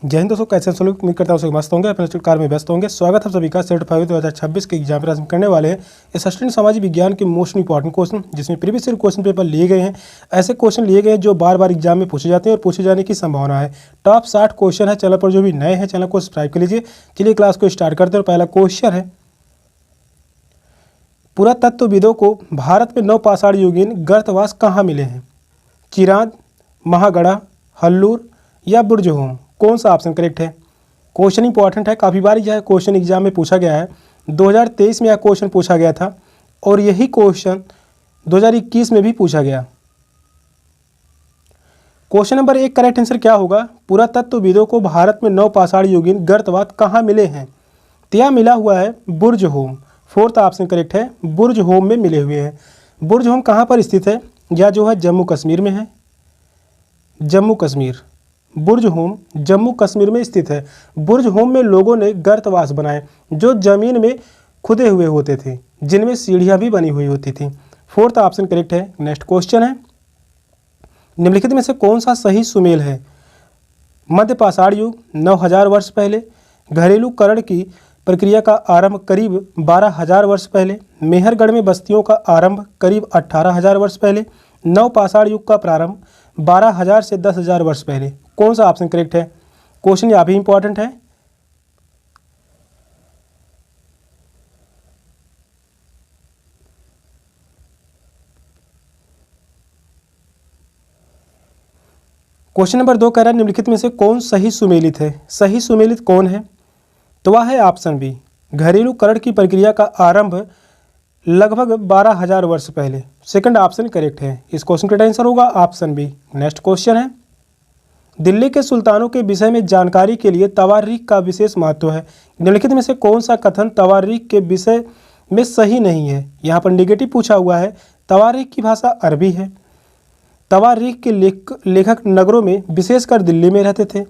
जय हिंद दोस्तों, कैसे हैं सब लोग। उम्मीद करता हूँ सब मस्त होंगे, अपने कार में व्यस्त होंगे। स्वागत है सभी का सेट 5 2026 के एग्जाम पर हम करने वाले हैं असिस्टेंट सामाजिक विज्ञान के मोस्ट इंपॉर्टेंट क्वेश्चन, जिसमें प्रीवियस ईयर क्वेश्चन पेपर लिए गए हैं। ऐसे क्वेश्चन लिए गए हैं जो बार बार एग्जाम में पूछे जाते हैं और पूछे जाने की संभावना है। टॉप 60 क्वेश्चन है। चैनल पर जो भी नए हैं चैनल को सब्सक्राइब कर लीजिए। चलिए क्लास को स्टार्ट करते हैं। पहला क्वेश्चन है, पुरातत्वविदों को भारत में नवपाषाण युगीन गर्तवास कहाँ मिले हैं? चिरांद, महागढ़ा, हल्लूर या बुर्जहोम? कौन सा ऑप्शन करेक्ट है? क्वेश्चन इंपॉर्टेंट है, काफ़ी बार यह क्वेश्चन एग्जाम में पूछा गया है। 2023 में यह क्वेश्चन पूछा गया था और यही क्वेश्चन 2021 में भी पूछा गया। क्वेश्चन नंबर 1 करेक्ट आंसर क्या होगा? पुरातत्वविदों को भारत में नवपाषाण युगीन गर्तवास कहाँ मिले हैं? तो यह मिला हुआ है बुर्जहोम। फोर्थ ऑप्शन करेक्ट है, बुर्जहोम में मिले हुए हैं। बुर्जहोम कहाँ पर स्थित है? यह जो है जम्मू कश्मीर में है। जम्मू कश्मीर, बुर्जहोम जम्मू कश्मीर में स्थित है। बुर्जहोम में लोगों ने गर्तवास बनाए जो जमीन में खुदे हुए होते थे, जिनमें सीढ़ियां भी बनी हुई होती थी। फोर्थ ऑप्शन करेक्ट है। नेक्स्ट क्वेश्चन है, निम्नलिखित में से कौन सा सही सुमेल है? मध्यपाषाण युग 9000 वर्ष पहले, घरेलूकरण की प्रक्रिया का आरंभ करीब 12000 वर्ष पहले, मेहरगढ़ में बस्तियों का आरंभ करीब 18000 वर्ष पहले, नवपाषाण युग का प्रारंभ 12000 से 10000 वर्ष पहले। कौन सा ऑप्शन करेक्ट है? क्वेश्चन यहाँ भी इंपॉर्टेंट है। क्वेश्चन नंबर 2 कह रहा है, निम्नलिखित में से कौन सही सुमेलित है? सही सुमेलित कौन है? तो वह है ऑप्शन बी, घरेलूकरण की प्रक्रिया का आरंभ लगभग 12000 वर्ष पहले। सेकंड ऑप्शन करेक्ट है। इस क्वेश्चन का आंसर होगा ऑप्शन बी। नेक्स्ट क्वेश्चन है, दिल्ली के सुल्तानों के विषय में जानकारी के लिए तवारीख का विशेष महत्व है। निम्नलिखित में से कौन सा कथन तवारीख के विषय में सही नहीं है? यहाँ पर नेगेटिव पूछा हुआ है। तवारीख की भाषा अरबी है। तवारीख के लेखक नगरों में विशेषकर दिल्ली में रहते थे।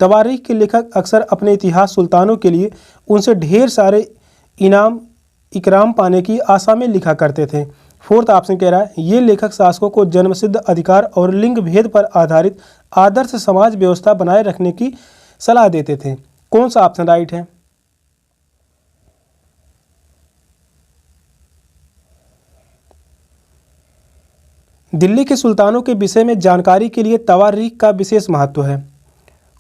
तवारीख के लेखक अक्सर अपने इतिहास सुल्तानों के लिए उनसे ढेर सारे इनाम इकराम पाने की आशा में लिखा करते थे। फोर्थ ऑप्शन कह रहा है, ये लेखक शासकों को जन्मसिद्ध अधिकार और लिंग भेद पर आधारित आदर्श समाज व्यवस्था बनाए रखने की सलाह देते थे। कौन सा ऑप्शन राइट है? दिल्ली के सुल्तानों के विषय में जानकारी के लिए तवारीख का विशेष महत्व है।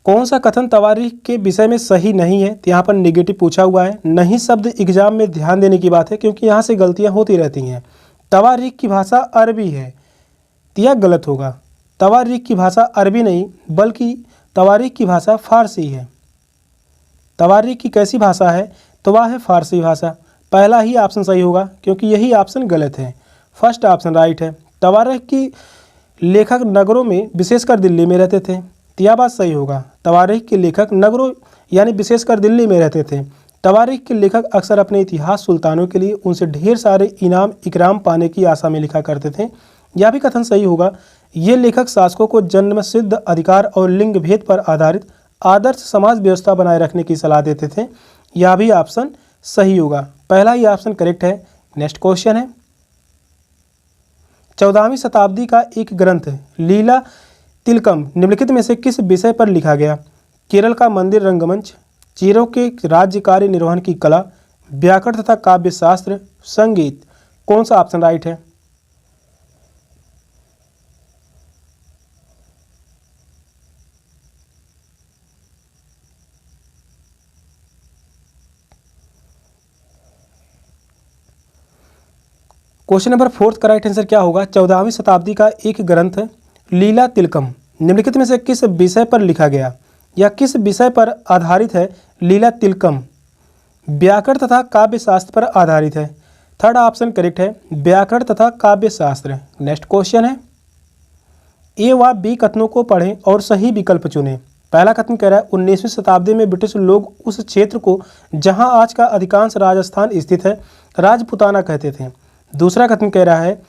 कौन सा कथन तवारीख के विषय में सही नहीं है? तो यहाँ पर नेगेटिव पूछा हुआ है। नहीं शब्द एग्जाम में ध्यान देने की बात है, क्योंकि यहाँ से गलतियाँ होती रहती हैं। तवारीख की भाषा अरबी है, तो यह गलत होगा। तवारीख की भाषा अरबी नहीं बल्कि तवारीख की भाषा फारसी है। तवारीख की कैसी भाषा है? तो वह है फारसी भाषा। पहला ही ऑप्शन सही होगा, क्योंकि यही ऑप्शन गलत है। फर्स्ट ऑप्शन राइट है। तवारीख की लेखक नगरों में विशेषकर दिल्ली में रहते थे, तो यह बात सही होगा। तवारीख के लेखक नगरों यानी विशेषकर दिल्ली में रहते थे। तवारीख के लेखक अक्सर अपने इतिहास सुल्तानों के लिए उनसे ढेर सारे इनाम इकराम पाने की आशा में लिखा करते थे। यह भी कथन सही होगा। ये लेखक शासकों को जन्मसिद्ध अधिकार और लिंग भेद पर आधारित आदर्श समाज व्यवस्था बनाए रखने की सलाह देते थे। यह भी ऑप्शन सही होगा। पहला ही ऑप्शन करेक्ट है। नेक्स्ट क्वेश्चन है, 14वीं शताब्दी का एक ग्रंथ लीला तिलकम निम्नलिखित में से किस विषय पर लिखा गया? केरल का मंदिर रंगमंच, चेरों के राज्य कार्य निर्वहन की कला, व्याकरण तथा काव्य शास्त्र, संगीत। कौन सा ऑप्शन राइट है? क्वेश्चन नंबर 4 का राइट आंसर क्या होगा? 14वीं शताब्दी का एक ग्रंथ लीला तिलकम निम्नलिखित में से किस विषय पर लिखा गया या किस विषय पर आधारित है? लीला तिलकम व्याकरण तथा काव्य शास्त्र पर आधारित है। थर्ड ऑप्शन करेक्ट है, व्याकरण तथा काव्य शास्त्र। नेक्स्ट क्वेश्चन है, ए व बी कथनों को पढ़ें और सही विकल्प चुनें। पहला कथन कह रहा है, 19वीं शताब्दी में ब्रिटिश लोग उस क्षेत्र को जहां आज का अधिकांश राजस्थान स्थित है राजपुताना कहते थे। दूसरा कथन कह रहा है,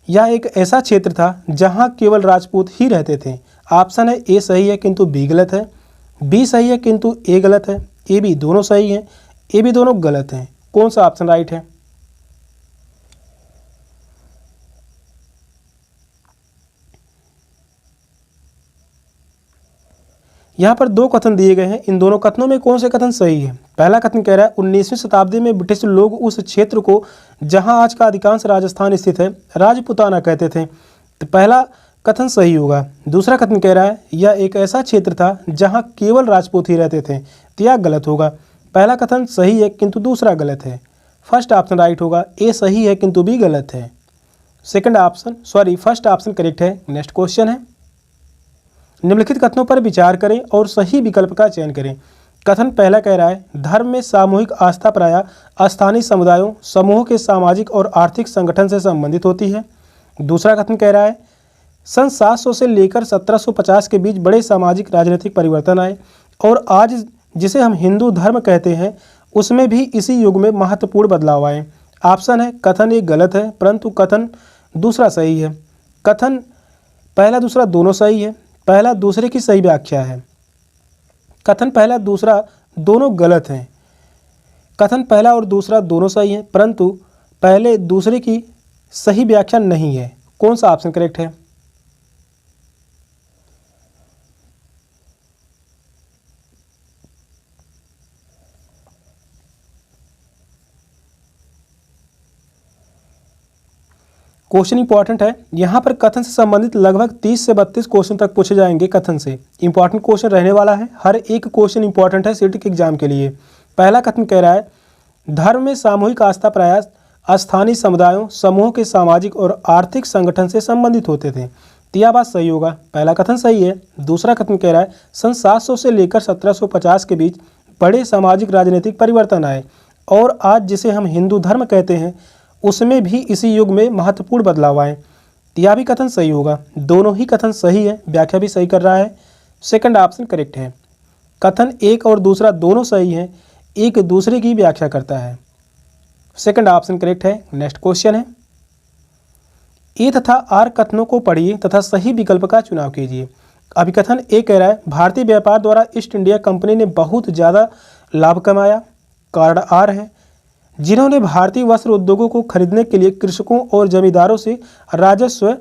यह एक ऐसा क्षेत्र था जहां केवल राजपूत ही रहते थे। ऑप्शन है ए सही है किंतु बी गलत है, बी सही है किंतु ए गलत है, ए बी दोनों सही हैं, ए बी दोनों गलत हैं। कौन सा ऑप्शन राइट है? यहाँ पर दो कथन दिए गए हैं, इन दोनों कथनों में कौन से कथन सही है। पहला कथन कह रहा है 19वीं शताब्दी में ब्रिटिश लोग उस क्षेत्र को जहाँ आज का अधिकांश राजस्थान स्थित है राजपुताना कहते थे, तो पहला कथन सही होगा। दूसरा कथन कह रहा है यह एक ऐसा क्षेत्र था जहाँ केवल राजपूत ही रहते थे, तो यह गलत होगा। पहला कथन सही है किंतु दूसरा गलत है। फर्स्ट ऑप्शन राइट होगा, ए सही है किंतु बी गलत है। फर्स्ट ऑप्शन करेक्ट है। नेक्स्ट क्वेश्चन है, निम्नलिखित कथनों पर विचार करें और सही विकल्प का चयन करें। कथन पहला कह रहा है धर्म में सामूहिक आस्था प्रायः स्थानीय समुदायों समूहों के सामाजिक और आर्थिक संगठन से संबंधित होती है। दूसरा कथन कह रहा है सन 700 से लेकर 1750 के बीच बड़े सामाजिक राजनीतिक परिवर्तन आए और आज जिसे हम हिंदू धर्म कहते हैं उसमें भी इसी युग में महत्वपूर्ण बदलाव आए। ऑप्शन है कथन एक गलत है परंतु कथन दूसरा सही है। कथन पहला दूसरा दोनों सही है, पहला दूसरे की सही व्याख्या है। कथन पहला दूसरा दोनों गलत हैं। कथन पहला और दूसरा दोनों सही हैं परंतु पहले दूसरे की सही व्याख्या नहीं है। कौन सा ऑप्शन करेक्ट है? क्वेश्चन इंपॉर्टेंट है। यहाँ पर कथन से संबंधित लगभग 30 से 32 क्वेश्चन तक पूछे जाएंगे। कथन से इंपॉर्टेंट क्वेश्चन रहने वाला है, हर एक क्वेश्चन इंपॉर्टेंट है सीट के एग्जाम के लिए। पहला कथन कह रहा है धर्म में सामूहिक आस्था प्रायः स्थानीय समुदायों समूहों के सामाजिक और आर्थिक संगठन से संबंधित होते थे, तो यह बात सही होगा। पहला कथन सही है। दूसरा कथन कह रहा है सन 700 से लेकर 1750 के बीच बड़े सामाजिक राजनीतिक परिवर्तन आए और आज जिसे हम हिंदू धर्म कहते हैं उसमें भी इसी युग में महत्वपूर्ण बदलाव आए, तो यह भी कथन सही होगा। दोनों ही कथन सही है, व्याख्या भी सही कर रहा है। सेकंड ऑप्शन करेक्ट है। कथन एक और दूसरा दोनों सही हैं, एक दूसरे की व्याख्या करता है। सेकंड ऑप्शन करेक्ट है। नेक्स्ट क्वेश्चन है ए तथा आर कथनों को पढ़िए तथा सही विकल्प का चुनाव कीजिए। अभिकथन ए कह रहा है भारतीय व्यापार द्वारा ईस्ट इंडिया कंपनी ने बहुत ज़्यादा लाभ कमाया। कारण आर है जिन्होंने भारतीय वस्त्र उद्योगों को खरीदने के लिए कृषकों और जमींदारों से राजस्व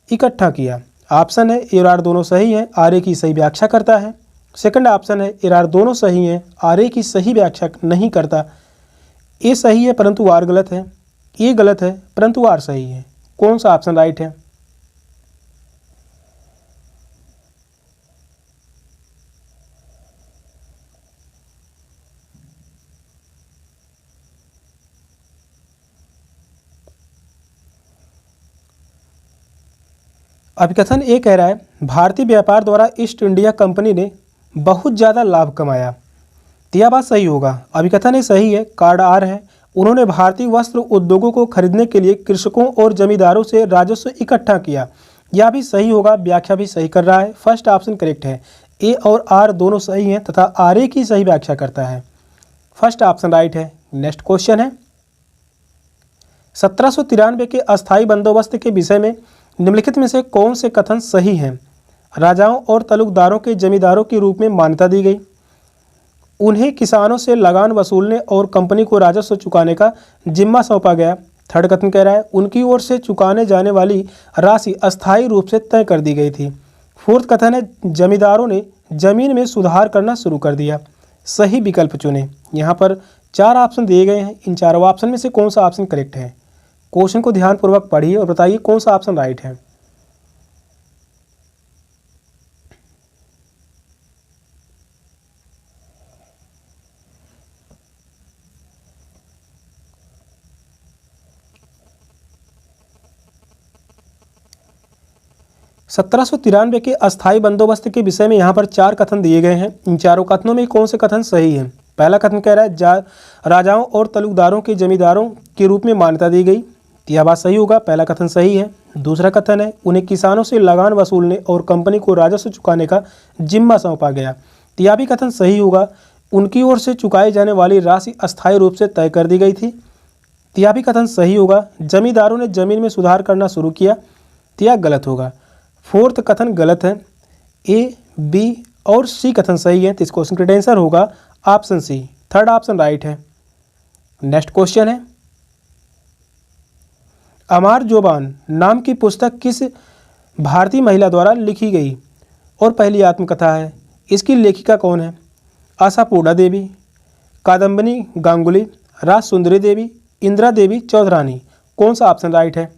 इकट्ठा किया। ऑप्शन है ए और आर दोनों सही हैं, आर ए की सही व्याख्या करता है। सेकंड ऑप्शन है ए और आर दोनों सही हैं, आर ए की सही व्याख्या नहीं करता। ए सही है परंतु आर गलत है, ए गलत है परंतु आर सही है। कौन सा ऑप्शन राइट है? अभिकथन ए कह रहा है भारतीय व्यापार द्वारा ईस्ट इंडिया कंपनी ने बहुत ज़्यादा लाभ कमाया, तो यह बात सही होगा। अभिकथन ए सही है। कार्ड आर है उन्होंने भारतीय वस्त्र उद्योगों को खरीदने के लिए कृषकों और जमींदारों से राजस्व इकट्ठा किया, यह भी सही होगा, व्याख्या भी सही कर रहा है। फर्स्ट ऑप्शन करेक्ट है। ए और आर दोनों सही हैं तथा आर ए की सही व्याख्या करता है। फर्स्ट ऑप्शन राइट है। नेक्स्ट क्वेश्चन है 1793 के अस्थायी बंदोबस्त के विषय में निम्नलिखित में से कौन से कथन सही हैं? राजाओं और तलुकदारों के जमींदारों के रूप में मान्यता दी गई, उन्हें किसानों से लगान वसूलने और कंपनी को राजस्व चुकाने का जिम्मा सौंपा गया। थर्ड कथन कह रहा है उनकी ओर से चुकाने जाने वाली राशि अस्थायी रूप से तय कर दी गई थी। फोर्थ कथन है जमींदारों ने जमीन में सुधार करना शुरू कर दिया। सही विकल्प चुने। यहाँ पर 4 ऑप्शन दिए गए हैं, इन चारों ऑप्शन में से कौन सा ऑप्शन करेक्ट है? क्वेश्चन को ध्यानपूर्वक पढ़िए और बताइए कौन सा ऑप्शन राइट है। सत्रह सौ तिरानवे के अस्थायी बंदोबस्त के विषय में यहाँ पर 4 कथन दिए गए हैं। इन चारों कथनों में कौन से कथन सही है? पहला कथन कह रहा है राजाओं और तलुकदारों के जमींदारों के रूप में मान्यता दी गई, तो यह बात सही होगा, पहला कथन सही है। दूसरा कथन है उन्हें किसानों से लगान वसूलने और कंपनी को राजस्व चुकाने का जिम्मा सौंपा गया, तो यह भी कथन सही होगा, उनकी ओर से चुकाई जाने वाली राशि अस्थायी रूप से तय कर दी गई थी, तो यह भी कथन सही होगा। जमींदारों ने जमीन में सुधार करना शुरू किया, तो यह गलत होगा। फोर्थ कथन गलत है। ए, बी और सी कथन सही है, तो इस क्वेश्चन का आंसर होगा option C. Third option right है। नेक्स्ट क्वेश्चन है अमार जोबान नाम की पुस्तक किस भारतीय महिला द्वारा लिखी गई और पहली आत्मकथा है? इसकी लेखिका कौन है? आशापूर्णा देवी, कादम्बिनी गांगुली, राज सुंदरी देवी, इंदिरा देवी चौधरानी। कौन सा ऑप्शन राइट है?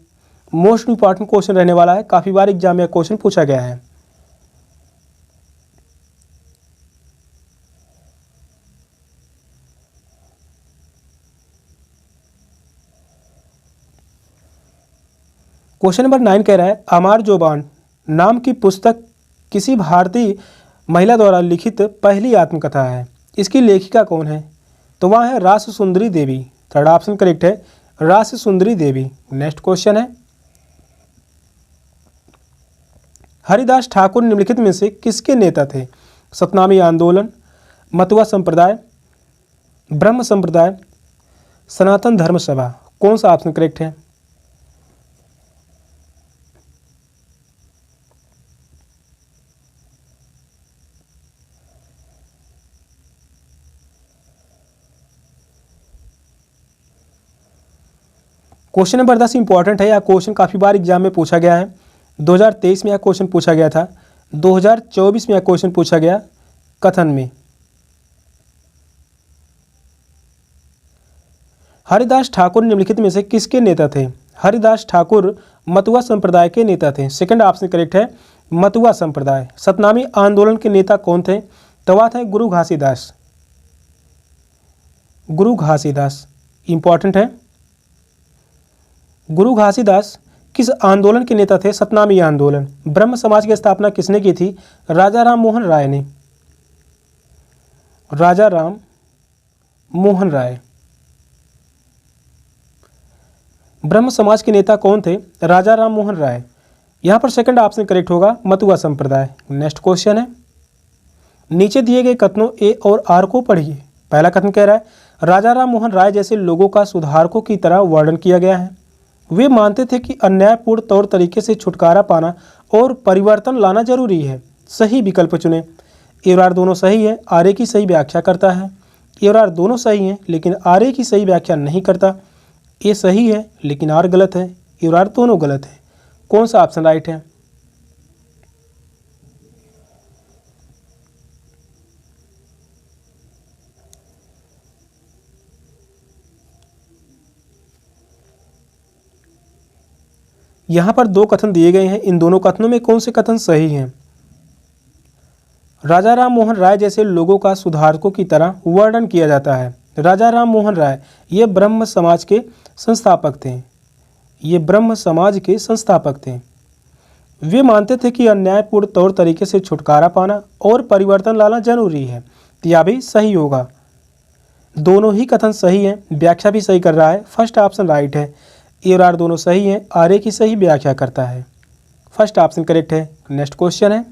मोस्ट इंपॉर्टेंट क्वेश्चन रहने वाला है, काफ़ी बार एग्जाम में क्वेश्चन पूछा गया है। क्वेश्चन नंबर 9 कह रहा है अमार जोबान नाम की पुस्तक किसी भारतीय महिला द्वारा लिखित पहली आत्मकथा है। इसकी लेखिका कौन है? तो वह है रास सुंदरी देवी। थर्ड ऑप्शन करेक्ट है, रास सुंदरी देवी। नेक्स्ट क्वेश्चन है हरिदास ठाकुर निम्नलिखित में से किसके नेता थे? सतनामी आंदोलन, मतुआ संप्रदाय, ब्रह्म संप्रदाय, सनातन धर्म सभा। कौन सा ऑप्शन करेक्ट है? क्वेश्चन नंबर 10 इंपॉर्टेंट है। यह क्वेश्चन काफ़ी बार एग्जाम में पूछा गया है। 2023 में यह क्वेश्चन पूछा गया था, 2024 में यह क्वेश्चन पूछा गया कथन में। हरिदास ठाकुर निम्नलिखित में से किसके नेता थे? हरिदास ठाकुर मतुआ संप्रदाय के नेता थे। सेकंड ऑप्शन करेक्ट है, मतुआ संप्रदाय। सतनामी आंदोलन के नेता कौन थे? तो वह थे गुरु घासीदास। गुरु घासीदास इंपॉर्टेंट है। गुरु घासीदास किस आंदोलन के नेता थे? सतनामी आंदोलन। ब्रह्म समाज की स्थापना किसने की थी? राजा राम मोहन राय ने। राजा राम मोहन राय। ब्रह्म समाज के नेता कौन थे? राजा राम मोहन राय। यहां पर सेकंड ऑप्शन करेक्ट होगा, मतुआ संप्रदाय। नेक्स्ट क्वेश्चन है नीचे दिए गए कथनों ए और आर को पढ़िए। पहला कथन कह रहा है राजा राम मोहन राय जैसे लोगों का सुधारकों की तरह वर्णन किया गया है। वे मानते थे कि अन्यायपूर्ण तौर तरीके से छुटकारा पाना और परिवर्तन लाना जरूरी है। सही विकल्प चुने। ए और आर दोनों सही है, आर ए की सही व्याख्या करता है। ए और आर दोनों सही हैं लेकिन आर ए की सही व्याख्या नहीं करता। ए सही है लेकिन आर गलत है। ए और आर दोनों गलत है। कौन सा ऑप्शन राइट है? यहां पर दो कथन दिए गए हैं, इन दोनों कथनों में कौन से कथन सही हैं? राजा राम मोहन राय जैसे लोगों का सुधारकों की तरह वर्णन किया जाता है। राजा राम मोहन राय ये ब्रह्म समाज के संस्थापक थे। ये ब्रह्म समाज के संस्थापक थे। वे मानते थे कि अन्यायपूर्ण तौर तरीके से छुटकारा पाना और परिवर्तन लाना जरूरी है। तो यह भी सही होगा। दोनों ही कथन सही हैं, व्याख्या भी सही कर रहा है। फर्स्ट ऑप्शन राइट है। ए और आर दोनों सही हैं, आर ए की सही व्याख्या करता है। फर्स्ट ऑप्शन करेक्ट है। नेक्स्ट क्वेश्चन है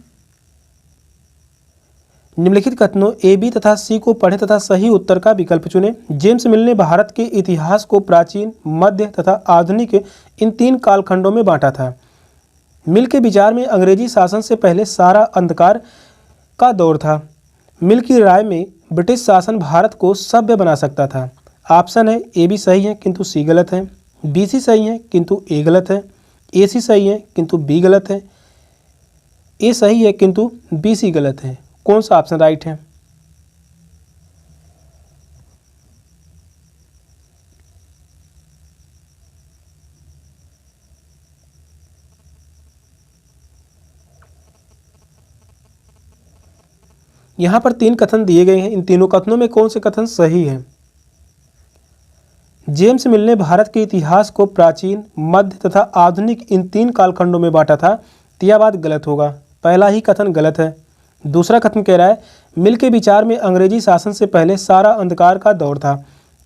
निम्नलिखित कथनों ए बी तथा सी को पढ़ें तथा सही उत्तर का विकल्प चुनें। जेम्स मिल ने भारत के इतिहास को प्राचीन, मध्य तथा आधुनिक इन 3 कालखंडों में बांटा था। मिल के विचार में अंग्रेजी शासन से पहले सारा अंधकार का दौर था। मिल की राय में ब्रिटिश शासन भारत को सभ्य बना सकता था। ऑप्शन है ए बी सही है किंतु सी गलत है, बी सी सही है किंतु ए गलत है, ए सी सही है किंतु बी गलत है, ए सही है किंतु बी सी गलत है। कौन सा ऑप्शन राइट है? यहां पर 3 कथन दिए गए हैं, इन तीनों कथनों में कौन से कथन सही हैं? जेम्स मिल ने भारत के इतिहास को प्राचीन, मध्य तथा आधुनिक इन 3 कालखंडों में बांटा था। तो यह बात गलत होगा, पहला ही कथन गलत है। दूसरा कथन कह रहा है मिल के विचार में अंग्रेजी शासन से पहले सारा अंधकार का दौर था।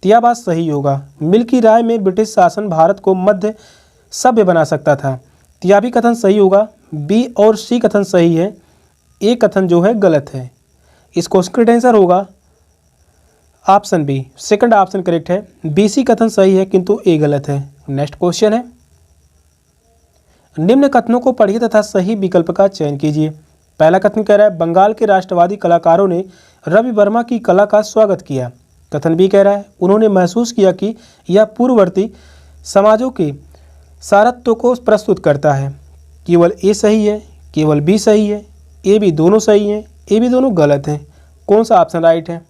तो यह बात सही होगा। मिल की राय में ब्रिटिश शासन भारत को मध्य सभ्य बना सकता था। तो यह भी कथन सही होगा। बी और सी कथन सही है, ए कथन जो है गलत है। इस क्वेश्चन का आंसर होगा option B. Second option correct है। बी सी कथन सही है किंतु ए गलत है। नेक्स्ट क्वेश्चन है निम्न कथनों को पढ़िए तथा सही विकल्प का चयन कीजिए। पहला कथन कह रहा है बंगाल के राष्ट्रवादी कलाकारों ने रवि वर्मा की कला का स्वागत किया। कथन बी कह रहा है उन्होंने महसूस किया कि यह पूर्ववर्ती समाजों के सारत्व को प्रस्तुत करता है। केवल ए सही है, केवल बी सही है, ए बी दोनों सही हैं, ये भी दोनों गलत हैं। कौन सा ऑप्शन राइट है?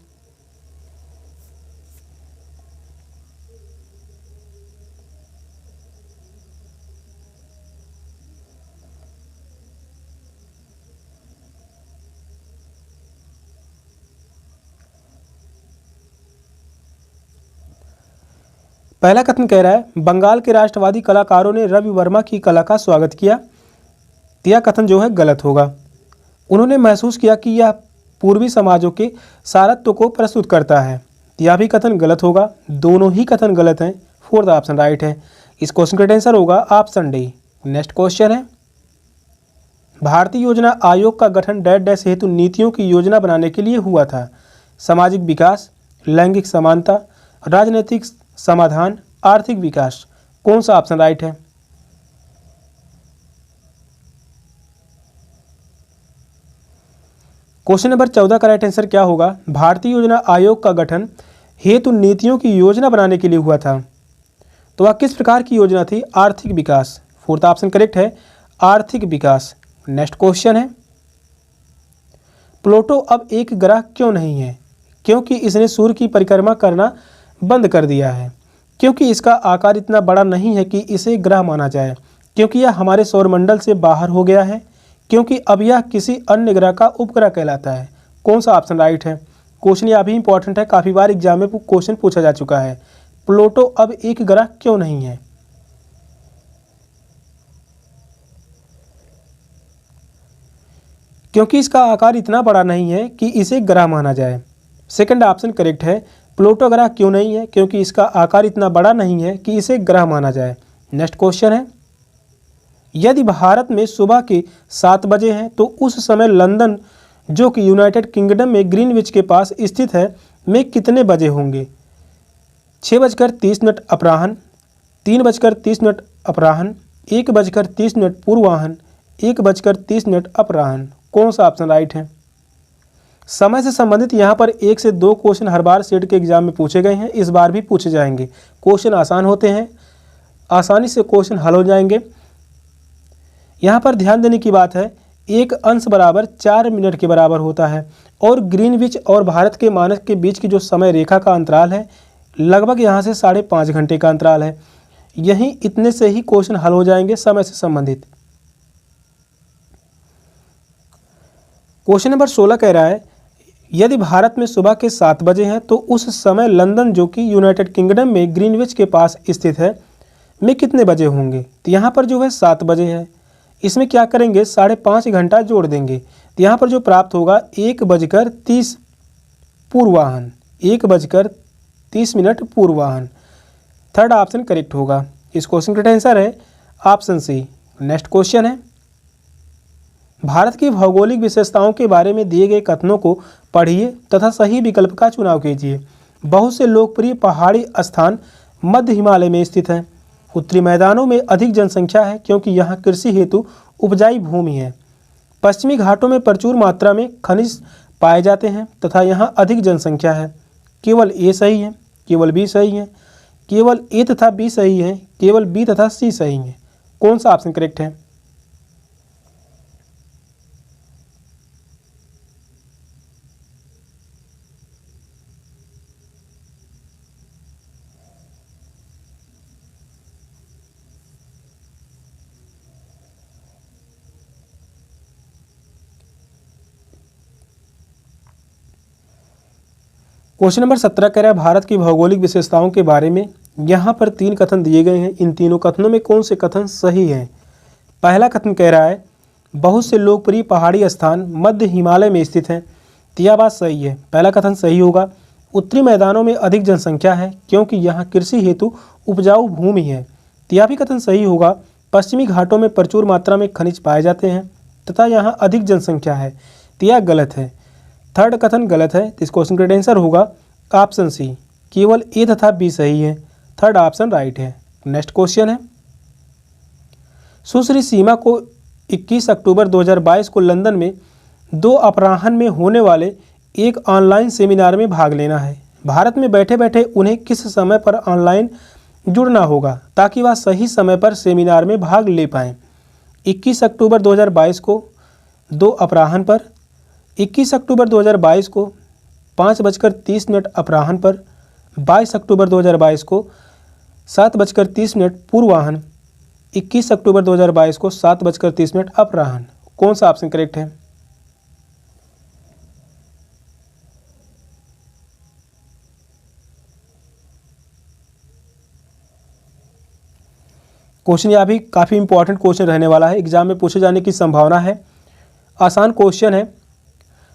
पहला कथन कह रहा है बंगाल के राष्ट्रवादी कलाकारों ने रवि वर्मा की कला का स्वागत किया। यह कथन जो है गलत होगा। उन्होंने महसूस किया कि यह पूर्वी समाजों के सारत्व को प्रस्तुत करता है। यह भी कथन गलत होगा। दोनों ही कथन गलत हैं। फोर्थ ऑप्शन राइट है। इस क्वेश्चन का आंसर होगा ऑप्शन डी। नेक्स्ट क्वेश्चन है भारतीय योजना आयोग का गठन डैश डैश हेतु नीतियों की योजना बनाने के लिए हुआ था। सामाजिक विकास, लैंगिक समानता, राजनीतिक समाधान, आर्थिक विकास। कौन सा ऑप्शन राइट है? क्वेश्चन नंबर 14 का राइट आंसर क्या होगा? भारतीय योजना आयोग का गठन हेतु नीतियों की योजना बनाने के लिए हुआ था। तो वह किस प्रकार की योजना थी? आर्थिक विकास। फोर्थ ऑप्शन करेक्ट है, आर्थिक विकास। नेक्स्ट क्वेश्चन है प्लूटो अब एक ग्रह क्यों नहीं है? क्योंकि इसने सूर्य की परिक्रमा करना बंद कर दिया है। क्योंकि इसका आकार इतना बड़ा नहीं है कि इसे ग्रह माना जाए। क्योंकि यह हमारे सौरमंडल से बाहर हो गया है। क्योंकि अब यह किसी अन्य ग्रह का उपग्रह कहलाता है। कौन सा ऑप्शन राइट है? क्वेश्चन यह भी इंपॉर्टेंट है, काफ़ी बार एग्जाम में क्वेश्चन पूछा जा चुका है। प्लूटो अब एक ग्रह क्यों नहीं है? क्योंकि इसका आकार इतना बड़ा नहीं है कि इसे ग्रह माना जाए। सेकंड ऑप्शन करेक्ट है। प्लूटो ग्रह क्यों नहीं है? क्योंकि इसका आकार इतना बड़ा नहीं है कि इसे ग्रह माना जाए। नेक्स्ट क्वेश्चन है यदि भारत में सुबह के 7 बजे हैं तो उस समय लंदन जो कि यूनाइटेड किंगडम में ग्रीनविच के पास स्थित है में कितने बजे होंगे? 6:30 अपराह्न, 3:30 अपराह्न, 1:30 पूर्वाह्न, 1:30 अपराह्न। कौन सा ऑप्शन राइट है? समय से संबंधित यहाँ पर 1 से 2 क्वेश्चन हर बार सेट के एग्जाम में पूछे गए हैं, इस बार भी पूछे जाएंगे। क्वेश्चन आसान होते हैं, आसानी से क्वेश्चन हल हो जाएंगे। यहाँ पर ध्यान देने की बात है, एक अंश बराबर 4 मिनट के बराबर होता है और ग्रीनविच और भारत के मानक के बीच की जो समय रेखा का अंतराल है लगभग यहाँ से 5.5 घंटे का अंतराल है। यहीं इतने से ही क्वेश्चन हल हो जाएंगे समय से संबंधित। क्वेश्चन नंबर 16 कह रहा है यदि भारत में सुबह के 7 बजे हैं तो उस समय लंदन जो कि यूनाइटेड किंगडम में ग्रीनविच के पास स्थित है में कितने बजे होंगे? तो यहाँ पर जो है 7 बजे है, इसमें क्या करेंगे 5.5 घंटा जोड़ देंगे। तो यहाँ पर जो प्राप्त होगा 1:30 पूर्वाह्न, 1:30 पूर्वाह्न। थर्ड ऑप्शन करेक्ट होगा। इस क्वेश्चन का आंसर है ऑप्शन सी। नेक्स्ट क्वेश्चन है भारत की भौगोलिक विशेषताओं के बारे में दिए गए कथनों को पढ़िए तथा सही विकल्प का चुनाव कीजिए। बहुत से लोकप्रिय पहाड़ी स्थान मध्य हिमालय में स्थित हैं। उत्तरी मैदानों में अधिक जनसंख्या है क्योंकि यहाँ कृषि हेतु उपजाऊ भूमि है। पश्चिमी घाटों में प्रचुर मात्रा में खनिज पाए जाते हैं तथा यहाँ अधिक जनसंख्या है। केवल ए सही है, केवल बी सही है, केवल ए तथा बी सही है, केवल बी तथा सी सही है। कौन सा ऑप्शन करेक्ट है? क्वेश्चन नंबर 17 कह रहा है भारत की भौगोलिक विशेषताओं के बारे में यहाँ पर 3 कथन दिए गए हैं। इन तीनों कथनों में कौन से कथन सही हैं? पहला कथन कह रहा है बहुत से लोकप्रिय पहाड़ी स्थान मध्य हिमालय में स्थित हैं। तो यह बात सही है, पहला कथन सही होगा। उत्तरी मैदानों में अधिक जनसंख्या है क्योंकि यहाँ कृषि हेतु उपजाऊ भूमि है। तो यह भी कथन सही होगा। पश्चिमी घाटों में प्रचुर मात्रा में खनिज पाए जाते हैं तथा यहाँ अधिक जनसंख्या है। तो यह गलत है। थर्ड कथन गलत है। इस क्वेश्चन का आंसर होगा ऑप्शन सी, केवल ए तथा बी सही है। थर्ड ऑप्शन राइट है। नेक्स्ट क्वेश्चन है सुश्री सीमा को 21 अक्टूबर 2022 को लंदन में 2 अपराह्न में होने वाले एक ऑनलाइन सेमिनार में भाग लेना है। भारत में बैठे बैठे उन्हें किस समय पर ऑनलाइन जुड़ना होगा ताकि वह सही समय पर सेमिनार में भाग ले पाएँ? 21 अक्टूबर 2022 को 2 अपराह्न पर, 21 अक्टूबर 2022 को 5:30 अपराह्न पर, 22 अक्टूबर 2022 को 7:30 पूर्वाह्न, 21 अक्टूबर 2022 को 7:30 अपराह्न। कौन सा ऑप्शन करेक्ट है? क्वेश्चन यह भी काफ़ी इंपॉर्टेंट क्वेश्चन रहने वाला है, एग्जाम में पूछे जाने की संभावना है। आसान क्वेश्चन है।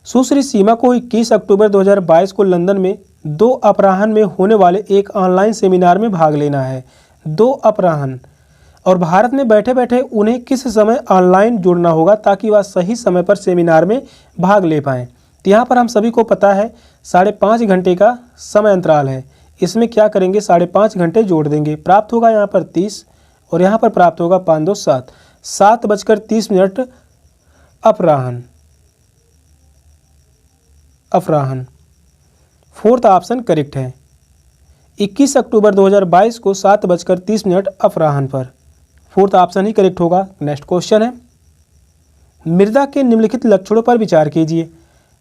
सुश्री सीमा को 21 अक्टूबर 2022 को लंदन में 2 अपराह्न में होने वाले एक ऑनलाइन सेमिनार में भाग लेना है। 2 अपराह्न, और भारत में बैठे बैठे उन्हें किस समय ऑनलाइन जुड़ना होगा ताकि वह सही समय पर सेमिनार में भाग ले पाएँ। तो यहाँ पर हम सभी को पता है 5.5 घंटे का समय अंतराल है। इसमें क्या करेंगे, 5.5 घंटे जोड़ देंगे, प्राप्त होगा यहाँ पर 30 और यहाँ पर प्राप्त होगा 5 2 7, 7:30 अपराह्न। अपराह्न फोर्थ ऑप्शन करेक्ट है। 21 अक्टूबर 2022 को 7:30 अपराह्न पर, फोर्थ ऑप्शन ही करेक्ट होगा। नेक्स्ट क्वेश्चन है। मृदा के निम्नलिखित लक्षणों पर विचार कीजिए।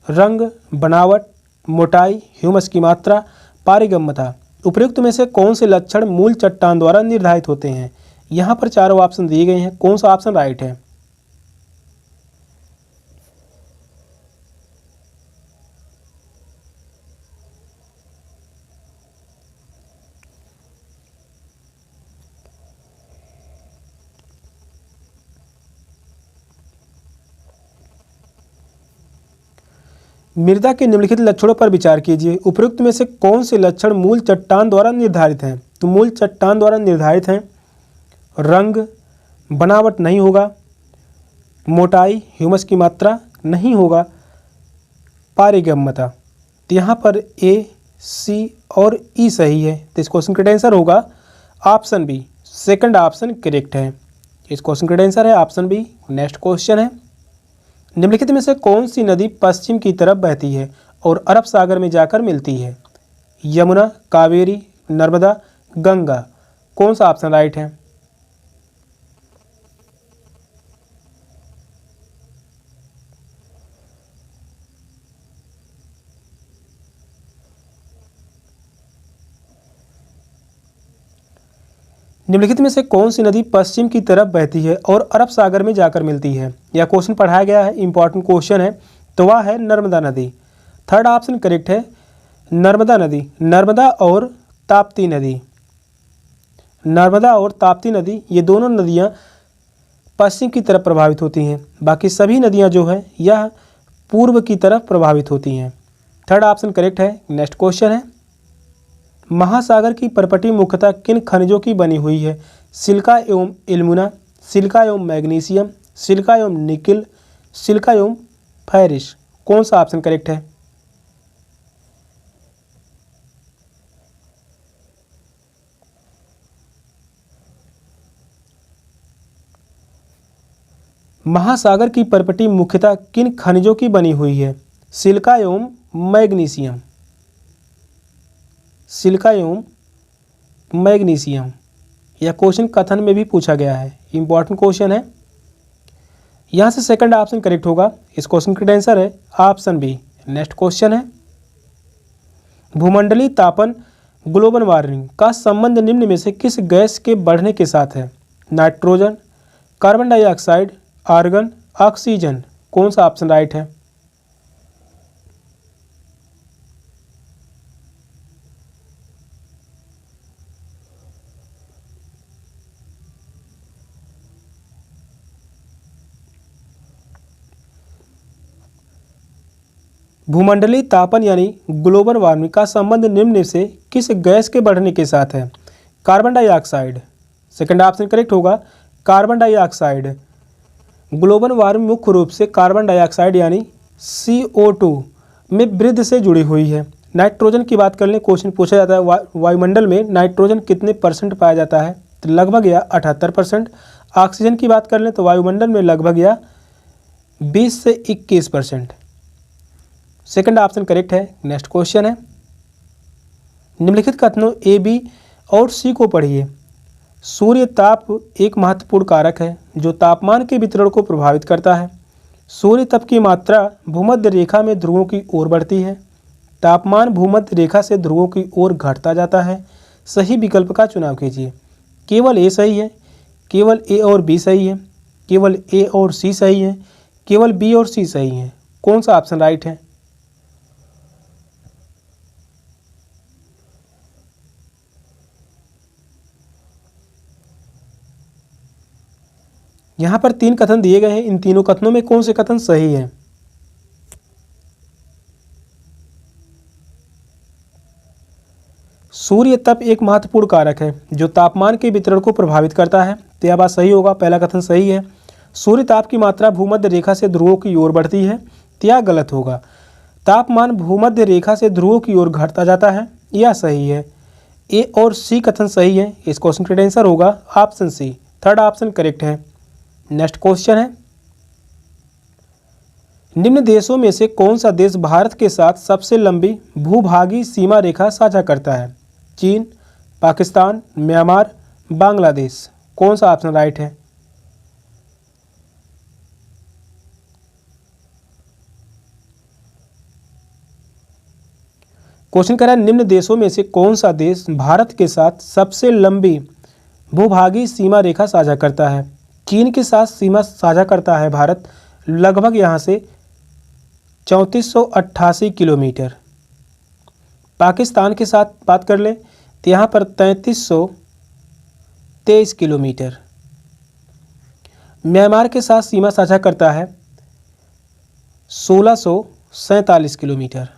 रंग, बनावट, मोटाई, ह्यूमस की मात्रा, पारगम्यता। उपयुक्त में से कौन से लक्षण मूल चट्टान द्वारा निर्धारित होते हैं? यहाँ पर चारों ऑप्शन दिए गए हैं, कौन सा ऑप्शन राइट है? मृदा के निम्नलिखित लक्षणों पर विचार कीजिए। उपयुक्त में से कौन से लक्षण मूल चट्टान द्वारा निर्धारित हैं? तो मूल चट्टान द्वारा निर्धारित हैं रंग, बनावट नहीं होगा, मोटाई, ह्यूमस की मात्रा नहीं होगा, पारगम्यता। तो यहाँ पर ए, सी और ई सही है। तो इस क्वेश्चन का आंसर होगा option B, second option correct है। इस क्वेश्चन का आंसर है ऑप्शन बी। नेक्स्ट क्वेश्चन है। निम्नलिखित में से कौन सी नदी पश्चिम की तरफ बहती है और अरब सागर में जाकर मिलती है? यमुना, कावेरी, नर्मदा, गंगा। कौन सा ऑप्शन राइट है? निम्नलिखित में से कौन सी नदी पश्चिम की तरफ बहती है और अरब सागर में जाकर मिलती है? यह क्वेश्चन पढ़ाया गया है, इंपॉर्टेंट क्वेश्चन है। तो वह है नर्मदा नदी। थर्ड ऑप्शन करेक्ट है, नर्मदा नदी। नर्मदा और ताप्ती नदी, नर्मदा और ताप्ती नदी ये दोनों नदियाँ पश्चिम की तरफ प्रभावित होती हैं, बाकी सभी नदियाँ जो है यह पूर्व की तरफ प्रभावित होती हैं। थर्ड ऑप्शन करेक्ट है। नेक्स्ट क्वेश्चन है। महासागर की परपटी मुख्यतः किन खनिजों की बनी हुई है? सिलिका एवं एल्यूमिना, सिलिका एवं मैग्नीशियम, सिलिका एवं निकिल, सिलिका एवं फेरिस। कौन सा ऑप्शन करेक्ट है? महासागर की परपटी मुख्यतः किन खनिजों की बनी हुई है? सिलिका एवं मैग्नीशियम, सिलिका एवं मैग्नीशियम। यह क्वेश्चन कथन में भी पूछा गया है, इंपॉर्टेंट क्वेश्चन है। यहाँ से सेकंड ऑप्शन करेक्ट होगा। इस क्वेश्चन का आंसर है ऑप्शन बी। नेक्स्ट क्वेश्चन है। भूमंडलीय तापन, ग्लोबल वार्मिंग का संबंध निम्न में से किस गैस के बढ़ने के साथ है? Nitrogen, carbon dioxide, argon, oxygen. कौन सा ऑप्शन राइट है? भूमंडलीय तापन यानी ग्लोबल वार्मिंग का संबंध निम्न में से किस गैस के बढ़ने के साथ है? Carbon dioxide. Second option correct होगा, कार्बन डाइऑक्साइड। ग्लोबल वार्मिंग मुख्य रूप से कार्बन डाइऑक्साइड यानी CO2 में वृद्धि से जुड़ी हुई है। नाइट्रोजन की बात कर लें, क्वेश्चन पूछा जाता है वायुमंडल में नाइट्रोजन कितने % पाया जाता है? तो लगभग या 78%। ऑक्सीजन की बात कर लें तो वायुमंडल में लगभग या 20 से 21%। सेकंड ऑप्शन करेक्ट है। नेक्स्ट क्वेश्चन है। निम्नलिखित कथनों ए, बी और सी को पढ़िए। सूर्य ताप एक महत्वपूर्ण कारक है जो तापमान के वितरण को प्रभावित करता है। सूर्य तप की मात्रा भूमध्य रेखा में ध्रुवों की ओर बढ़ती है। तापमान भूमध्य रेखा से ध्रुवों की ओर घटता जाता है। सही विकल्प का चुनाव कीजिए। केवल ए सही है, केवल ए और बी सही है, केवल ए और सी सही है, केवल बी और सी सही है। कौन सा ऑप्शन राइट है? यहाँ पर 3 कथन दिए गए हैं। इन तीनों कथनों में कौन से कथन सही है? सूर्य तप एक महत्वपूर्ण कारक है जो तापमान के वितरण को प्रभावित करता है। तो यह बात सही होगा, पहला कथन सही है। सूर्य ताप की मात्रा भूमध्य रेखा से ध्रुवों की ओर बढ़ती है। तो यह गलत होगा। तापमान भूमध्य रेखा से ध्रुवों की ओर घटता जाता है, यह सही है। ए और सी कथन सही है। इस क्वेश्चन का आंसर होगा option C, third option correct है। नेक्स्ट क्वेश्चन है, निम्न देशों में से कौन सा देश भारत के साथ सबसे लंबी भूभागीय सीमा रेखा साझा करता है? चीन, पाकिस्तान, म्यांमार, बांग्लादेश। कौन सा ऑप्शन राइट है? क्वेश्चन कह रहा है निम्न देशों में से कौन सा देश भारत के साथ सबसे लंबी भूभागीय सीमा रेखा साझा करता है? चीन के साथ सीमा साझा करता है भारत, लगभग यहाँ से 3488 किलोमीटर। पाकिस्तान के साथ बात कर लें तो यहाँ पर 3323 किलोमीटर। म्यांमार के साथ सीमा साझा करता है 1647 किलोमीटर।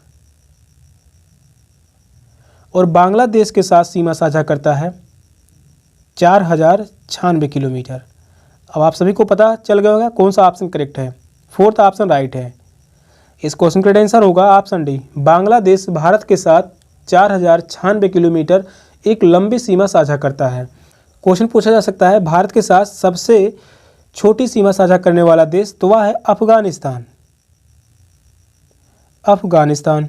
और बांग्लादेश के साथ सीमा साझा करता है 4096 किलोमीटर। अब आप सभी को पता चल गया होगा कौन सा ऑप्शन करेक्ट है। फोर्थ ऑप्शन राइट है। इस क्वेश्चन का आंसर होगा ऑप्शन डी। बांग्लादेश भारत के साथ 4096 किलोमीटर एक लंबी सीमा साझा करता है। क्वेश्चन पूछा जा सकता है भारत के साथ सबसे छोटी सीमा साझा करने वाला देश, तो वह है अफगानिस्तान। अफगानिस्तान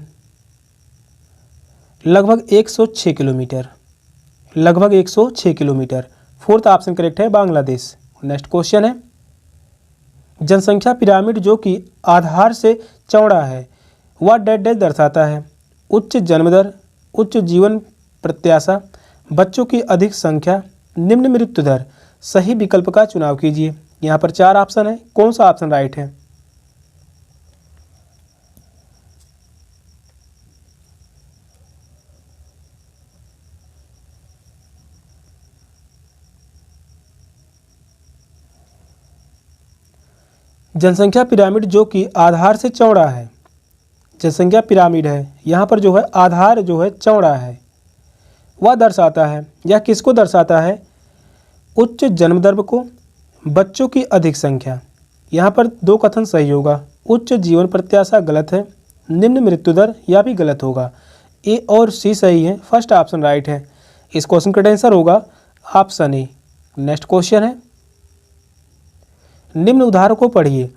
लगभग 106 किलोमीटर, लगभग 106 किलोमीटर। फोर्थ ऑप्शन करेक्ट है बांग्लादेश। नेक्स्ट क्वेश्चन है, जनसंख्या पिरामिड जो कि आधार से चौड़ा है वह डैश डैश दर्शाता है? उच्च जन्म दर, उच्च जीवन प्रत्याशा, बच्चों की अधिक संख्या, निम्न मृत्यु दर। सही विकल्प का चुनाव कीजिए। यहाँ पर 4 ऑप्शन है, कौन सा ऑप्शन राइट है? जनसंख्या पिरामिड जो कि आधार से चौड़ा है, जनसंख्या पिरामिड है, यहाँ पर जो है आधार जो है चौड़ा है, वह दर्शाता है, यह किसको दर्शाता है? उच्च जन्म दर को, बच्चों की अधिक संख्या। यहाँ पर 2 कथन सही होगा। उच्च जीवन प्रत्याशा गलत है, निम्न मृत्यु दर यह भी गलत होगा। ए और सी सही है, फर्स्ट ऑप्शन राइट है। इस क्वेश्चन का आंसर होगा ऑप्शन ए। नेक्स्ट क्वेश्चन है, निम्न उदाहरण को पढ़िए।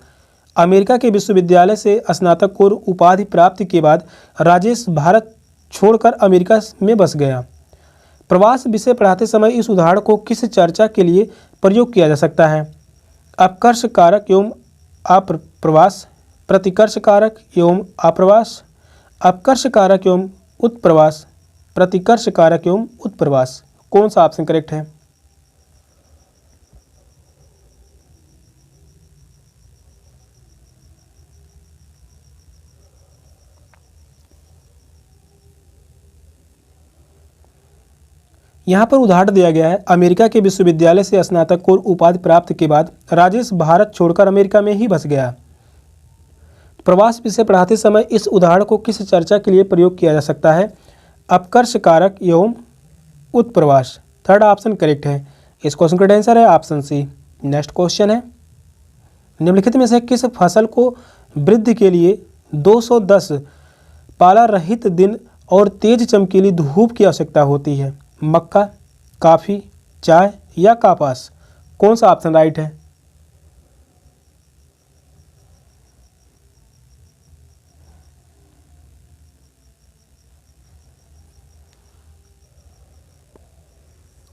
अमेरिका के विश्वविद्यालय से स्नातकोत्तर उपाधि प्राप्ति के बाद राजेश भारत छोड़कर अमेरिका में बस गया। प्रवास विषय पढ़ाते समय इस उदाहरण को किस चर्चा के लिए प्रयोग किया जा सकता है? अपकर्ष कारक एवं अप्रवास, प्रतिकर्ष कारक एवं अप्रवास, अपकर्ष कारक एवं उत्प्रवास, प्रतिकर्ष कारक एवं उत्प्रवास। कौन सा ऑप्शन करेक्ट है? यहाँ पर उदाहरण दिया गया है, अमेरिका के विश्वविद्यालय से स्नातकोत्तर उपाधि प्राप्त के बाद राजेश भारत छोड़कर अमेरिका में ही बस गया। प्रवास विषय पढ़ाते समय इस उदाहरण को किस चर्चा के लिए प्रयोग किया जा सकता है? अपकर्ष कारक एवं उत्प्रवास। थर्ड ऑप्शन करेक्ट है। इस क्वेश्चन का आंसर है ऑप्शन सी। नेक्स्ट क्वेश्चन है, निम्नलिखित में से किस फसल को वृद्धि के लिए 210 पाला रहित दिन और तेज चमकीली धूप की आवश्यकता होती है? मक्का, काफ़ी, चाय या कपास। कौन सा ऑप्शन राइट है?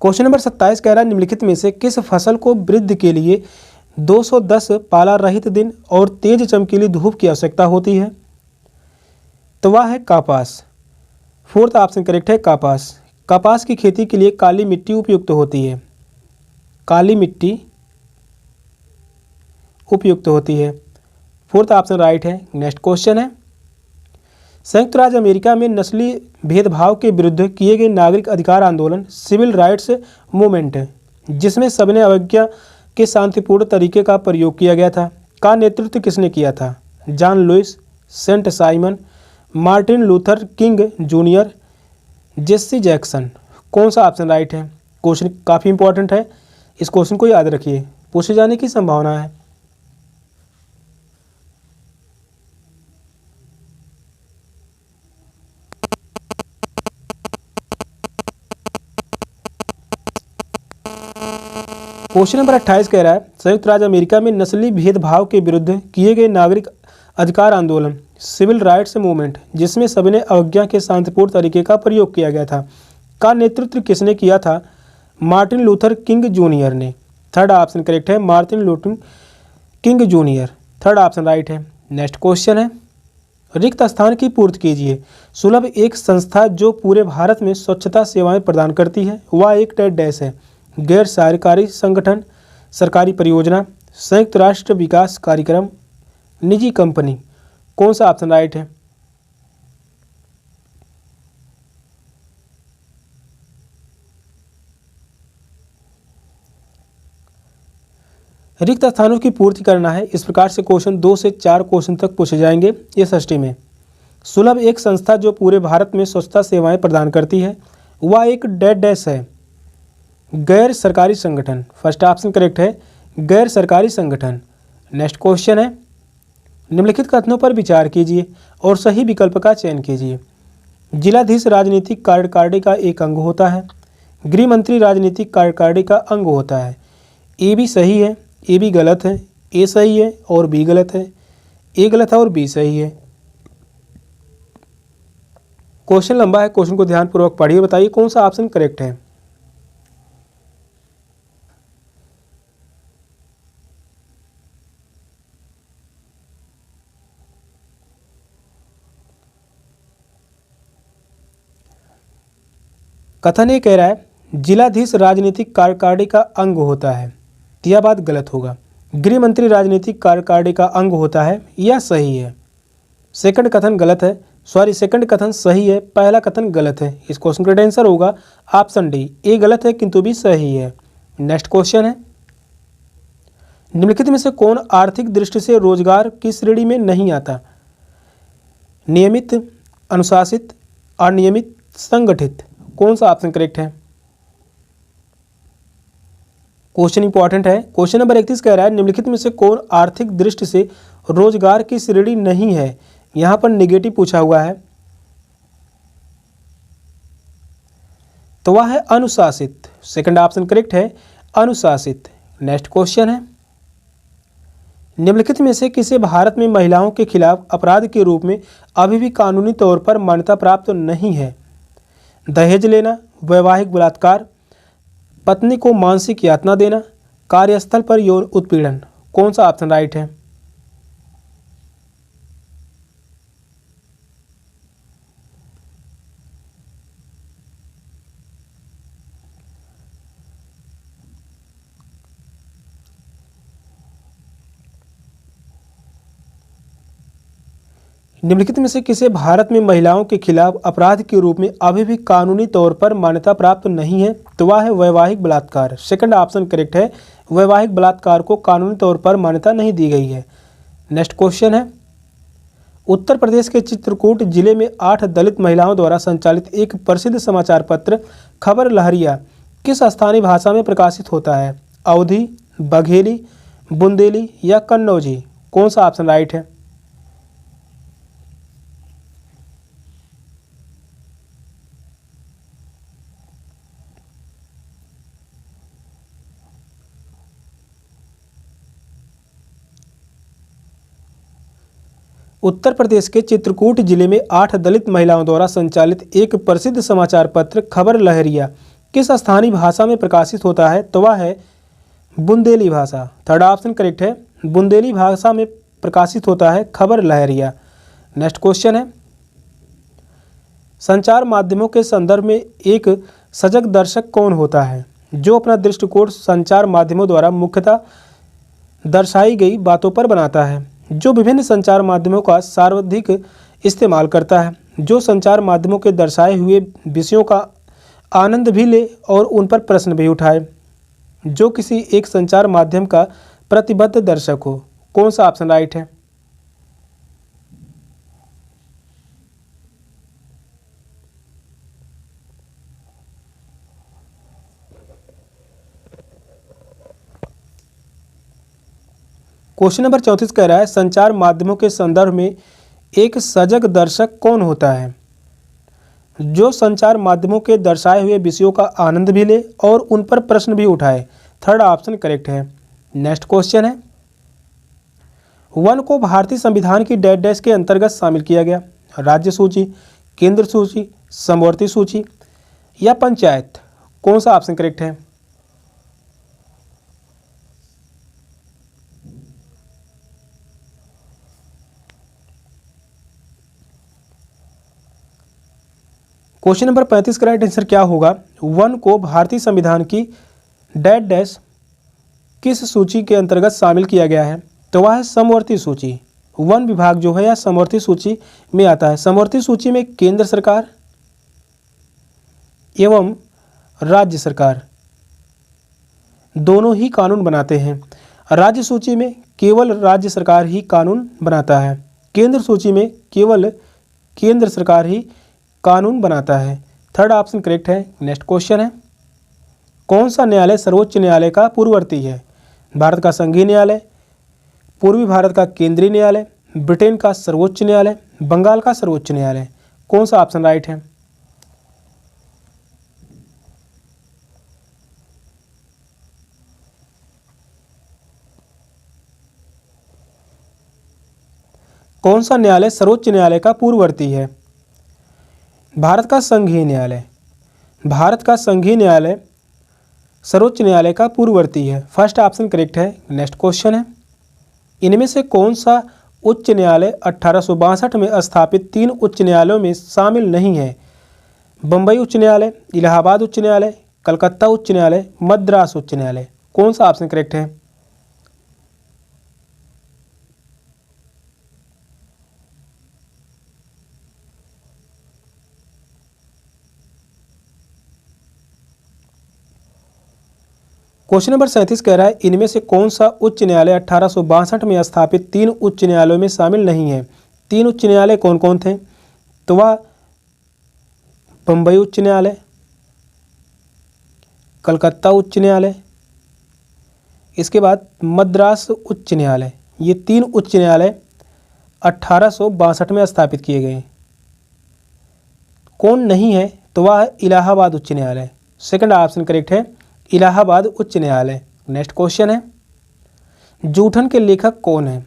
क्वेश्चन नंबर 27 कह रहा है निम्नलिखित में से किस फसल को वृद्धि के लिए 210 पाला रहित दिन और तेज चमकीली धूप की आवश्यकता होती है? तो वह है कपास। फोर्थ ऑप्शन करेक्ट है कपास। कपास की खेती के लिए काली मिट्टी उपयुक्त होती है। काली मिट्टी उपयुक्त होती है। फोर्थ ऑप्शन राइट है। नेक्स्ट क्वेश्चन है, संयुक्त राज्य अमेरिका में नस्ली भेदभाव के विरुद्ध किए गए नागरिक अधिकार आंदोलन सिविल राइट्स मूवमेंट जिसमें सबने अवज्ञा के शांतिपूर्ण तरीके का प्रयोग किया गया था का नेतृत्व किसने किया था? John Lewis, Saint Simon, Martin Luther King Junior, Jesse Jackson. कौन सा ऑप्शन राइट है? क्वेश्चन काफ़ी इंपॉर्टेंट है, इस क्वेश्चन को याद रखिए, पूछे जाने की संभावना है। क्वेश्चन नंबर 28 कह रहा है, संयुक्त राज्य अमेरिका में नस्ली भेदभाव के विरुद्ध किए गए नागरिक अधिकार आंदोलन सिविल राइट्स मूवमेंट जिसमें सबने अवज्ञा के शांतिपूर्ण तरीके का प्रयोग किया गया था का नेतृत्व किसने किया था? मार्टिन लूथर किंग जूनियर ने। थर्ड ऑप्शन करेक्ट है, Martin Luther King junior. Third option right है। नेक्स्ट क्वेश्चन है, रिक्त स्थान की पूर्ति कीजिए। सुलभ एक संस्था जो पूरे भारत में स्वच्छता सेवाएं प्रदान करती है वह एक डैश है। गैर सरकारी संगठन, सरकारी परियोजना, संयुक्त राष्ट्र विकास कार्यक्रम, निजी कंपनी। कौन सा ऑप्शन राइट है? रिक्त स्थानों की पूर्ति करना है। इस प्रकार से क्वेश्चन 2 से 4 क्वेश्चन तक पूछे जाएंगे इस एसटी में। सुलभ एक संस्था जो पूरे भारत में स्वच्छता सेवाएं प्रदान करती है वह एक डैश है। गैर सरकारी संगठन। फर्स्ट ऑप्शन करेक्ट है, गैर सरकारी संगठन। नेक्स्ट क्वेश्चन है, निम्नलिखित कथनों पर विचार कीजिए और सही विकल्प का चयन कीजिए। जिलाधीश राजनीतिक कार्यकारिणी का एक अंग होता है। गृह मंत्री राजनीतिक कार्यकारिणी का अंग होता है। ए भी सही है, ए भी गलत है, ए सही है और बी गलत है, ए गलत है और बी सही है। क्वेश्चन लंबा है, क्वेश्चन को ध्यानपूर्वक पढ़िए, बताइए कौन सा ऑप्शन करेक्ट है। कथन ये कह रहा है, जिलाधीश राजनीतिक कार्यकारिणी का अंग होता है, यह बात गलत होगा। गृह मंत्री राजनीतिक कार्यकारिणी का अंग होता है, यह सही है। सेकंड कथन गलत है, सेकंड कथन सही है, पहला कथन गलत है। इस क्वेश्चन का आंसर होगा ऑप्शन डी, ए गलत है किंतु भी सही है। नेक्स्ट क्वेश्चन है, निम्नलिखित में से कौन आर्थिक दृष्टि से रोजगार की श्रेणी में नहीं आता? नियमित, अनुशासित, अनियमित, संगठित। कौन सा ऑप्शन करेक्ट है? क्वेश्चन इंपॉर्टेंट है। क्वेश्चन नंबर 31 कह रहा है, निम्नलिखित में से कौन आर्थिक दृष्टि से रोजगार की श्रेणी नहीं है? यहां पर नेगेटिव पूछा हुआ है, तो वह है अनुशासित। सेकंड ऑप्शन करेक्ट है, अनुशासित। नेक्स्ट क्वेश्चन है, निम्नलिखित में से किसे भारत में महिलाओं के खिलाफ अपराध के रूप में अभी भी कानूनी तौर पर मान्यता प्राप्त नहीं है? दहेज लेना, वैवाहिक बलात्कार, पत्नी को मानसिक यातना देना, कार्यस्थल पर यौन उत्पीड़न। कौन सा ऑप्शन राइट है? निम्नलिखित में से किसे भारत में महिलाओं के खिलाफ अपराध के रूप में अभी भी कानूनी तौर पर मान्यता प्राप्त नहीं है? तो वह है वैवाहिक बलात्कार। सेकंड ऑप्शन करेक्ट है, वैवाहिक बलात्कार को कानूनी तौर पर मान्यता नहीं दी गई है। नेक्स्ट क्वेश्चन है, उत्तर प्रदेश के चित्रकूट जिले में 8 दलित महिलाओं द्वारा संचालित एक प्रसिद्ध समाचार पत्र खबर लहरिया किस स्थानीय भाषा में प्रकाशित होता है? अवधी, बघेली, बुंदेली या कन्नौजी। कौन सा ऑप्शन राइट है? उत्तर प्रदेश के चित्रकूट जिले में 8 दलित महिलाओं द्वारा संचालित एक प्रसिद्ध समाचार पत्र खबर लहरिया किस स्थानीय भाषा में प्रकाशित होता है? तो वह है बुंदेली भाषा। थर्ड ऑप्शन करेक्ट है, बुंदेली भाषा में प्रकाशित होता है खबर लहरिया। नेक्स्ट क्वेश्चन है, संचार माध्यमों के संदर्भ में एक सजग दर्शक कौन होता है, जो अपना दृष्टिकोण संचार माध्यमों द्वारा मुख्यतः दर्शाई गई बातों पर बनाता है, जो विभिन्न संचार माध्यमों का सर्वाधिक इस्तेमाल करता है, जो संचार माध्यमों के दर्शाए हुए विषयों का आनंद भी ले और उन पर प्रश्न भी उठाए, जो किसी एक संचार माध्यम का प्रतिबद्ध दर्शक हो। कौन सा ऑप्शन राइट है? क्वेश्चन नंबर 34 कह रहा है, संचार माध्यमों के संदर्भ में एक सजग दर्शक कौन होता है, जो संचार माध्यमों के दर्शाए हुए विषयों का आनंद भी ले और उन पर प्रश्न भी उठाए। थर्ड ऑप्शन करेक्ट है। नेक्स्ट क्वेश्चन है, वन को भारतीय संविधान की डैश डैश के अंतर्गत शामिल किया गया, राज्य सूची, केंद्र सूची, समवर्ती सूची या पंचायत। कौन सा ऑप्शन करेक्ट है? क्वेश्चन नंबर 35 का राइट आंसर क्या होगा? वन को भारतीय संविधान की डैश डैश किस सूची के अंतर्गत शामिल किया गया है? तो वह है समवर्ती सूची। वन विभाग जो है यह समवर्ती सूची में आता है। समवर्ती सूची में केंद्र सरकार एवं राज्य सरकार दोनों ही कानून बनाते हैं। राज्य सूची में केवल राज्य सरकार ही कानून बनाता है। केंद्र सूची में केवल केंद्र सरकार ही कानून बनाता है। थर्ड ऑप्शन करेक्ट है। नेक्स्ट क्वेश्चन है, कौन सा न्यायालय सर्वोच्च न्यायालय का पूर्ववर्ती है? भारत का संघीय न्यायालय, पूर्वी भारत का केंद्रीय न्यायालय, ब्रिटेन का सर्वोच्च न्यायालय, बंगाल का सर्वोच्च न्यायालय। कौन सा ऑप्शन राइट है? कौन सा न्यायालय सर्वोच्च न्यायालय का पूर्ववर्ती है? भारत का संघीय न्यायालय। भारत का संघीय न्यायालय सर्वोच्च न्यायालय का पूर्ववर्ती है। फर्स्ट ऑप्शन करेक्ट है। नेक्स्ट क्वेश्चन है, इनमें से कौन सा उच्च न्यायालय 1862 में स्थापित 3 उच्च न्यायालयों में शामिल नहीं है? बम्बई उच्च न्यायालय, इलाहाबाद उच्च न्यायालय, कलकत्ता उच्च न्यायालय, मद्रास उच्च न्यायालय। कौन सा ऑप्शन करेक्ट है? क्वेश्चन नंबर 37 कह रहा है, इनमें से कौन सा उच्च न्यायालय 1862 में स्थापित 3 उच्च न्यायालयों में शामिल नहीं है? 3 उच्च न्यायालय कौन कौन थे? तो वह बम्बई उच्च न्यायालय, कलकत्ता उच्च न्यायालय, इसके बाद मद्रास उच्च न्यायालय। ये 3 उच्च न्यायालय 1862 में स्थापित किए गए। कौन नहीं है? तो वह है इलाहाबाद उच्च न्यायालय। सेकंड ऑप्शन करेक्ट है, इलाहाबाद उच्च न्यायालय। नेक्स्ट क्वेश्चन है, जूठन के लेखक कौन है?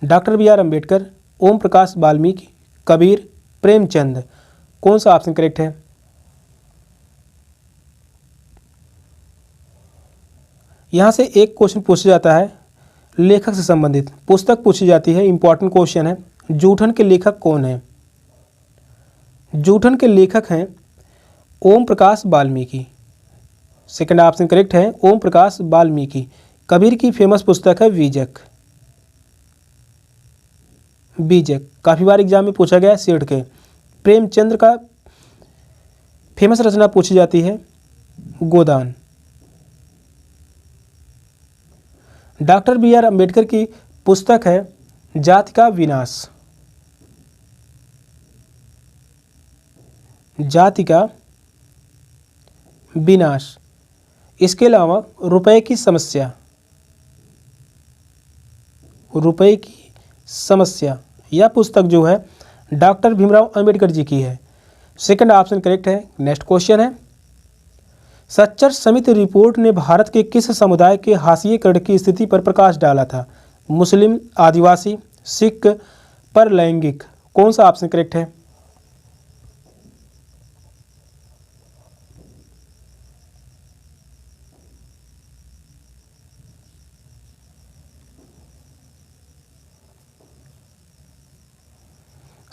Doctor B R. अम्बेडकर, ओम प्रकाश वाल्मीकि, कबीर, प्रेमचंद। कौन सा ऑप्शन करेक्ट है? यहाँ से एक क्वेश्चन पूछा जाता है लेखक से संबंधित, पुस्तक पूछी जाती है, इंपॉर्टेंट क्वेश्चन है। जूठन के लेखक कौन है? जूठन के लेखक हैं ओम Prakash Valmiki. Second option correct है, ओम प्रकाश वाल्मीकि। कबीर की फेमस पुस्तक है बीजक। बीजक काफ़ी बार एग्जाम में पूछा गया है सेठ के। प्रेमचंद्र का फेमस रचना पूछी जाती है गोदान। Doctor B R. अम्बेडकर की पुस्तक है जाति का विनाश। जाति का विनाश। इसके अलावा रुपए की समस्या, रुपए की समस्या यह पुस्तक जो है डॉक्टर भीमराव अंबेडकर जी की है। सेकंड ऑप्शन करेक्ट है। नेक्स्ट क्वेश्चन है, सच्चर समिति रिपोर्ट ने भारत के किस समुदाय के हाशिएकरण की स्थिति पर प्रकाश डाला था? मुस्लिम, आदिवासी, सिख, परलैंगिक। कौन सा ऑप्शन करेक्ट है?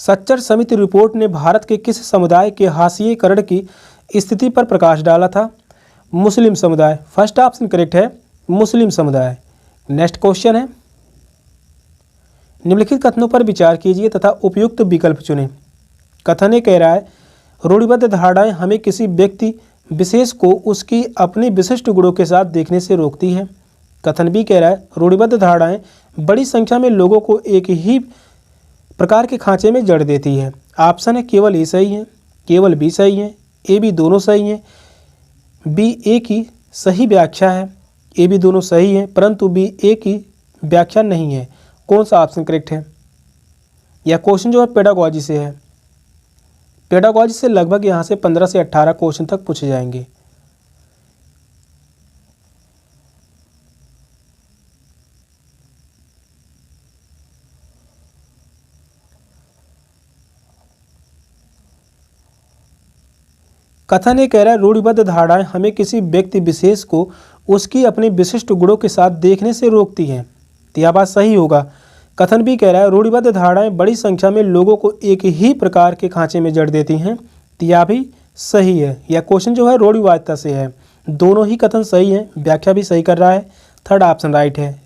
सच्चर समिति रिपोर्ट ने भारत के किस समुदाय के हाशिएकरण की स्थिति पर प्रकाश डाला था? मुस्लिम समुदाय। फर्स्ट ऑप्शन करेक्ट है, मुस्लिम समुदाय। नेक्स्ट क्वेश्चन है, निम्नलिखित कथनों पर विचार कीजिए तथा उपयुक्त विकल्प चुनें। कथन ये कह रहा है, रूढ़िबद्ध धारणाएं हमें किसी व्यक्ति विशेष को उसकी अपनी विशिष्ट गुणों के साथ देखने से रोकती है। कथन बी कह रहा है, रूढ़िबद्ध धारणाएं बड़ी संख्या में लोगों को एक ही प्रकार के खांचे में जड़ देती है। ऑप्शन है केवल ए सही है, केवल बी सही है, ए बी दोनों सही हैं। बी ए की सही व्याख्या है, ए बी दोनों सही है, परंतु बी ए की व्याख्या नहीं है। कौन सा ऑप्शन करेक्ट है? यह क्वेश्चन जो है पेडागॉजी से है। पेडागॉजी से लगभग यहाँ से 15 से 18 क्वेश्चन तक पूछे जाएंगे। कथन ये कह रहा है, रूढ़िबद्ध धारणाएं हमें किसी व्यक्ति विशेष को उसकी अपनी विशिष्ट गुणों के साथ देखने से रोकती हैं। तो यह बात सही होगा। कथन भी कह रहा है, रूढ़िबद्ध धारणाएं बड़ी संख्या में लोगों को एक ही प्रकार के खांचे में जड़ देती हैं। तो यह भी सही है। यह क्वेश्चन जो है रूढ़िवादिता से है। दोनों ही कथन सही हैं, व्याख्या भी सही कर रहा है। थर्ड ऑप्शन राइट है।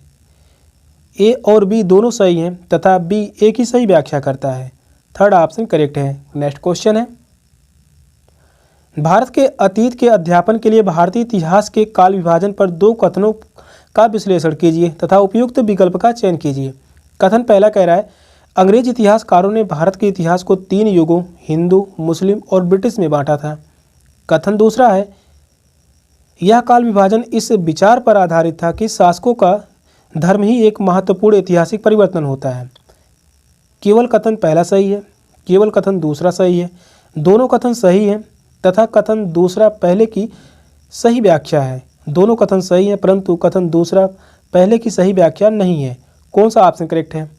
ए और बी दोनों सही हैं तथा बी ए की सही व्याख्या करता है। थर्ड ऑप्शन करेक्ट है। नेक्स्ट क्वेश्चन है, भारत के अतीत के अध्यापन के लिए भारतीय इतिहास के काल विभाजन पर दो कथनों का विश्लेषण कीजिए तथा उपयुक्त विकल्प का चयन कीजिए। कथन पहला कह रहा है, अंग्रेज इतिहासकारों ने भारत के इतिहास को 3 युगों हिंदू, मुस्लिम और ब्रिटिश में बांटा था। कथन दूसरा है, यह काल विभाजन इस विचार पर आधारित था कि शासकों का धर्म ही एक महत्वपूर्ण ऐतिहासिक परिवर्तन होता है। केवल कथन पहला सही है, केवल कथन दूसरा सही है। दोनों कथन सही हैं तथा कथन दूसरा पहले की सही व्याख्या है। दोनों कथन सही हैं परंतु कथन दूसरा पहले की सही व्याख्या नहीं है। कौन सा ऑप्शन करेक्ट है?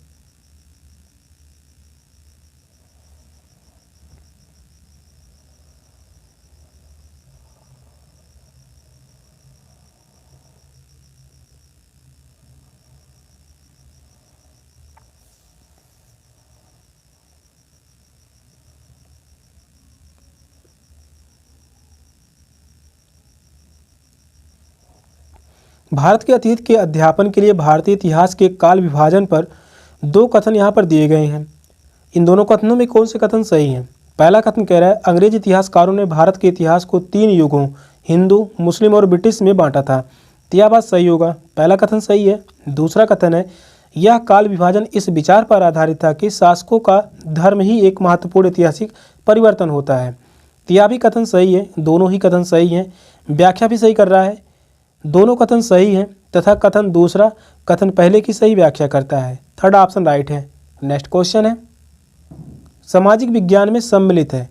भारत के अतीत के अध्यापन के लिए भारतीय इतिहास के काल विभाजन पर दो कथन यहाँ पर दिए गए हैं। इन दोनों कथनों में कौन से कथन सही हैं? पहला कथन कह रहा है, अंग्रेज इतिहासकारों ने भारत के इतिहास को 3 युगों हिंदू, मुस्लिम और ब्रिटिश में बांटा था। तो यह बात सही होगा, पहला कथन सही है। दूसरा कथन है, यह काल विभाजन इस विचार पर आधारित था कि शासकों का धर्म ही एक महत्वपूर्ण ऐतिहासिक परिवर्तन होता है। तो यह भी कथन सही है। दोनों ही कथन सही हैं, व्याख्या भी सही कर रहा है। दोनों कथन सही हैं तथा कथन दूसरा कथन पहले की सही व्याख्या करता है। थर्ड ऑप्शन राइट है। नेक्स्ट क्वेश्चन है, सामाजिक विज्ञान में सम्मिलित है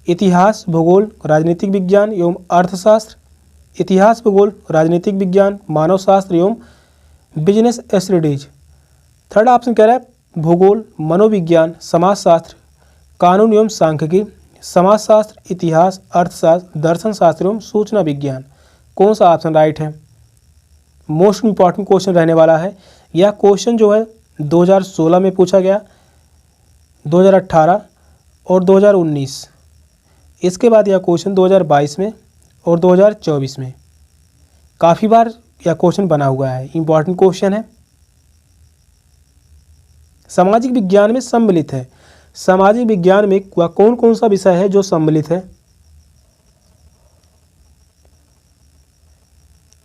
इतिहास, भूगोल, राजनीतिक विज्ञान एवं अर्थशास्त्र, इतिहास, भूगोल, राजनीतिक विज्ञान, मानव शास्त्र एवं बिजनेस स्टडीज। थर्ड ऑप्शन कह रहा है, भूगोल, मनोविज्ञान, समाजशास्त्र, कानून एवं सांख्यिकी, समाजशास्त्र, इतिहास, अर्थशास्त्र, दर्शन शास्त्र एवं सूचना विज्ञान। कौन सा ऑप्शन राइट है? मोस्ट इंपॉर्टेंट क्वेश्चन रहने वाला है। यह क्वेश्चन जो है 2016 में पूछा गया, 2018 और 2019। इसके बाद यह क्वेश्चन 2022 में और 2024 में काफ़ी बार यह क्वेश्चन बना हुआ है। इंपॉर्टेंट क्वेश्चन है। सामाजिक विज्ञान में सम्मिलित है। सामाजिक विज्ञान में कौन कौन सा विषय है जो सम्मिलित है?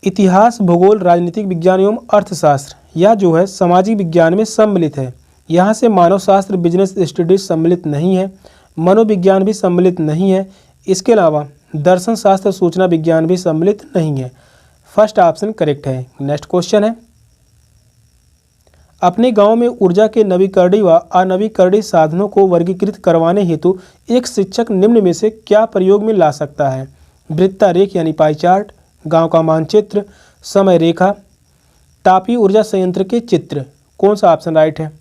इतिहास, भूगोल, राजनीतिक विज्ञान एवं अर्थशास्त्र, यह जो है सामाजिक विज्ञान में सम्मिलित है। यहाँ से मानव शास्त्र, बिजनेस स्टडीज सम्मिलित नहीं है, मनोविज्ञान भी सम्मिलित नहीं है। इसके अलावा दर्शन शास्त्र, सूचना विज्ञान भी सम्मिलित नहीं है। फर्स्ट ऑप्शन करेक्ट है। नेक्स्ट क्वेश्चन है, अपने गांव में ऊर्जा के नवीकरणीय व अनवीकरणीय साधनों को वर्गीकृत करवाने हेतु एक शिक्षक निम्न में से क्या प्रयोग में ला सकता है? वृत्तारेख यानी पाई चार्ट, गांव का मानचित्र, समय रेखा, तापीय ऊर्जा संयंत्र के चित्र। कौन सा ऑप्शन राइट है?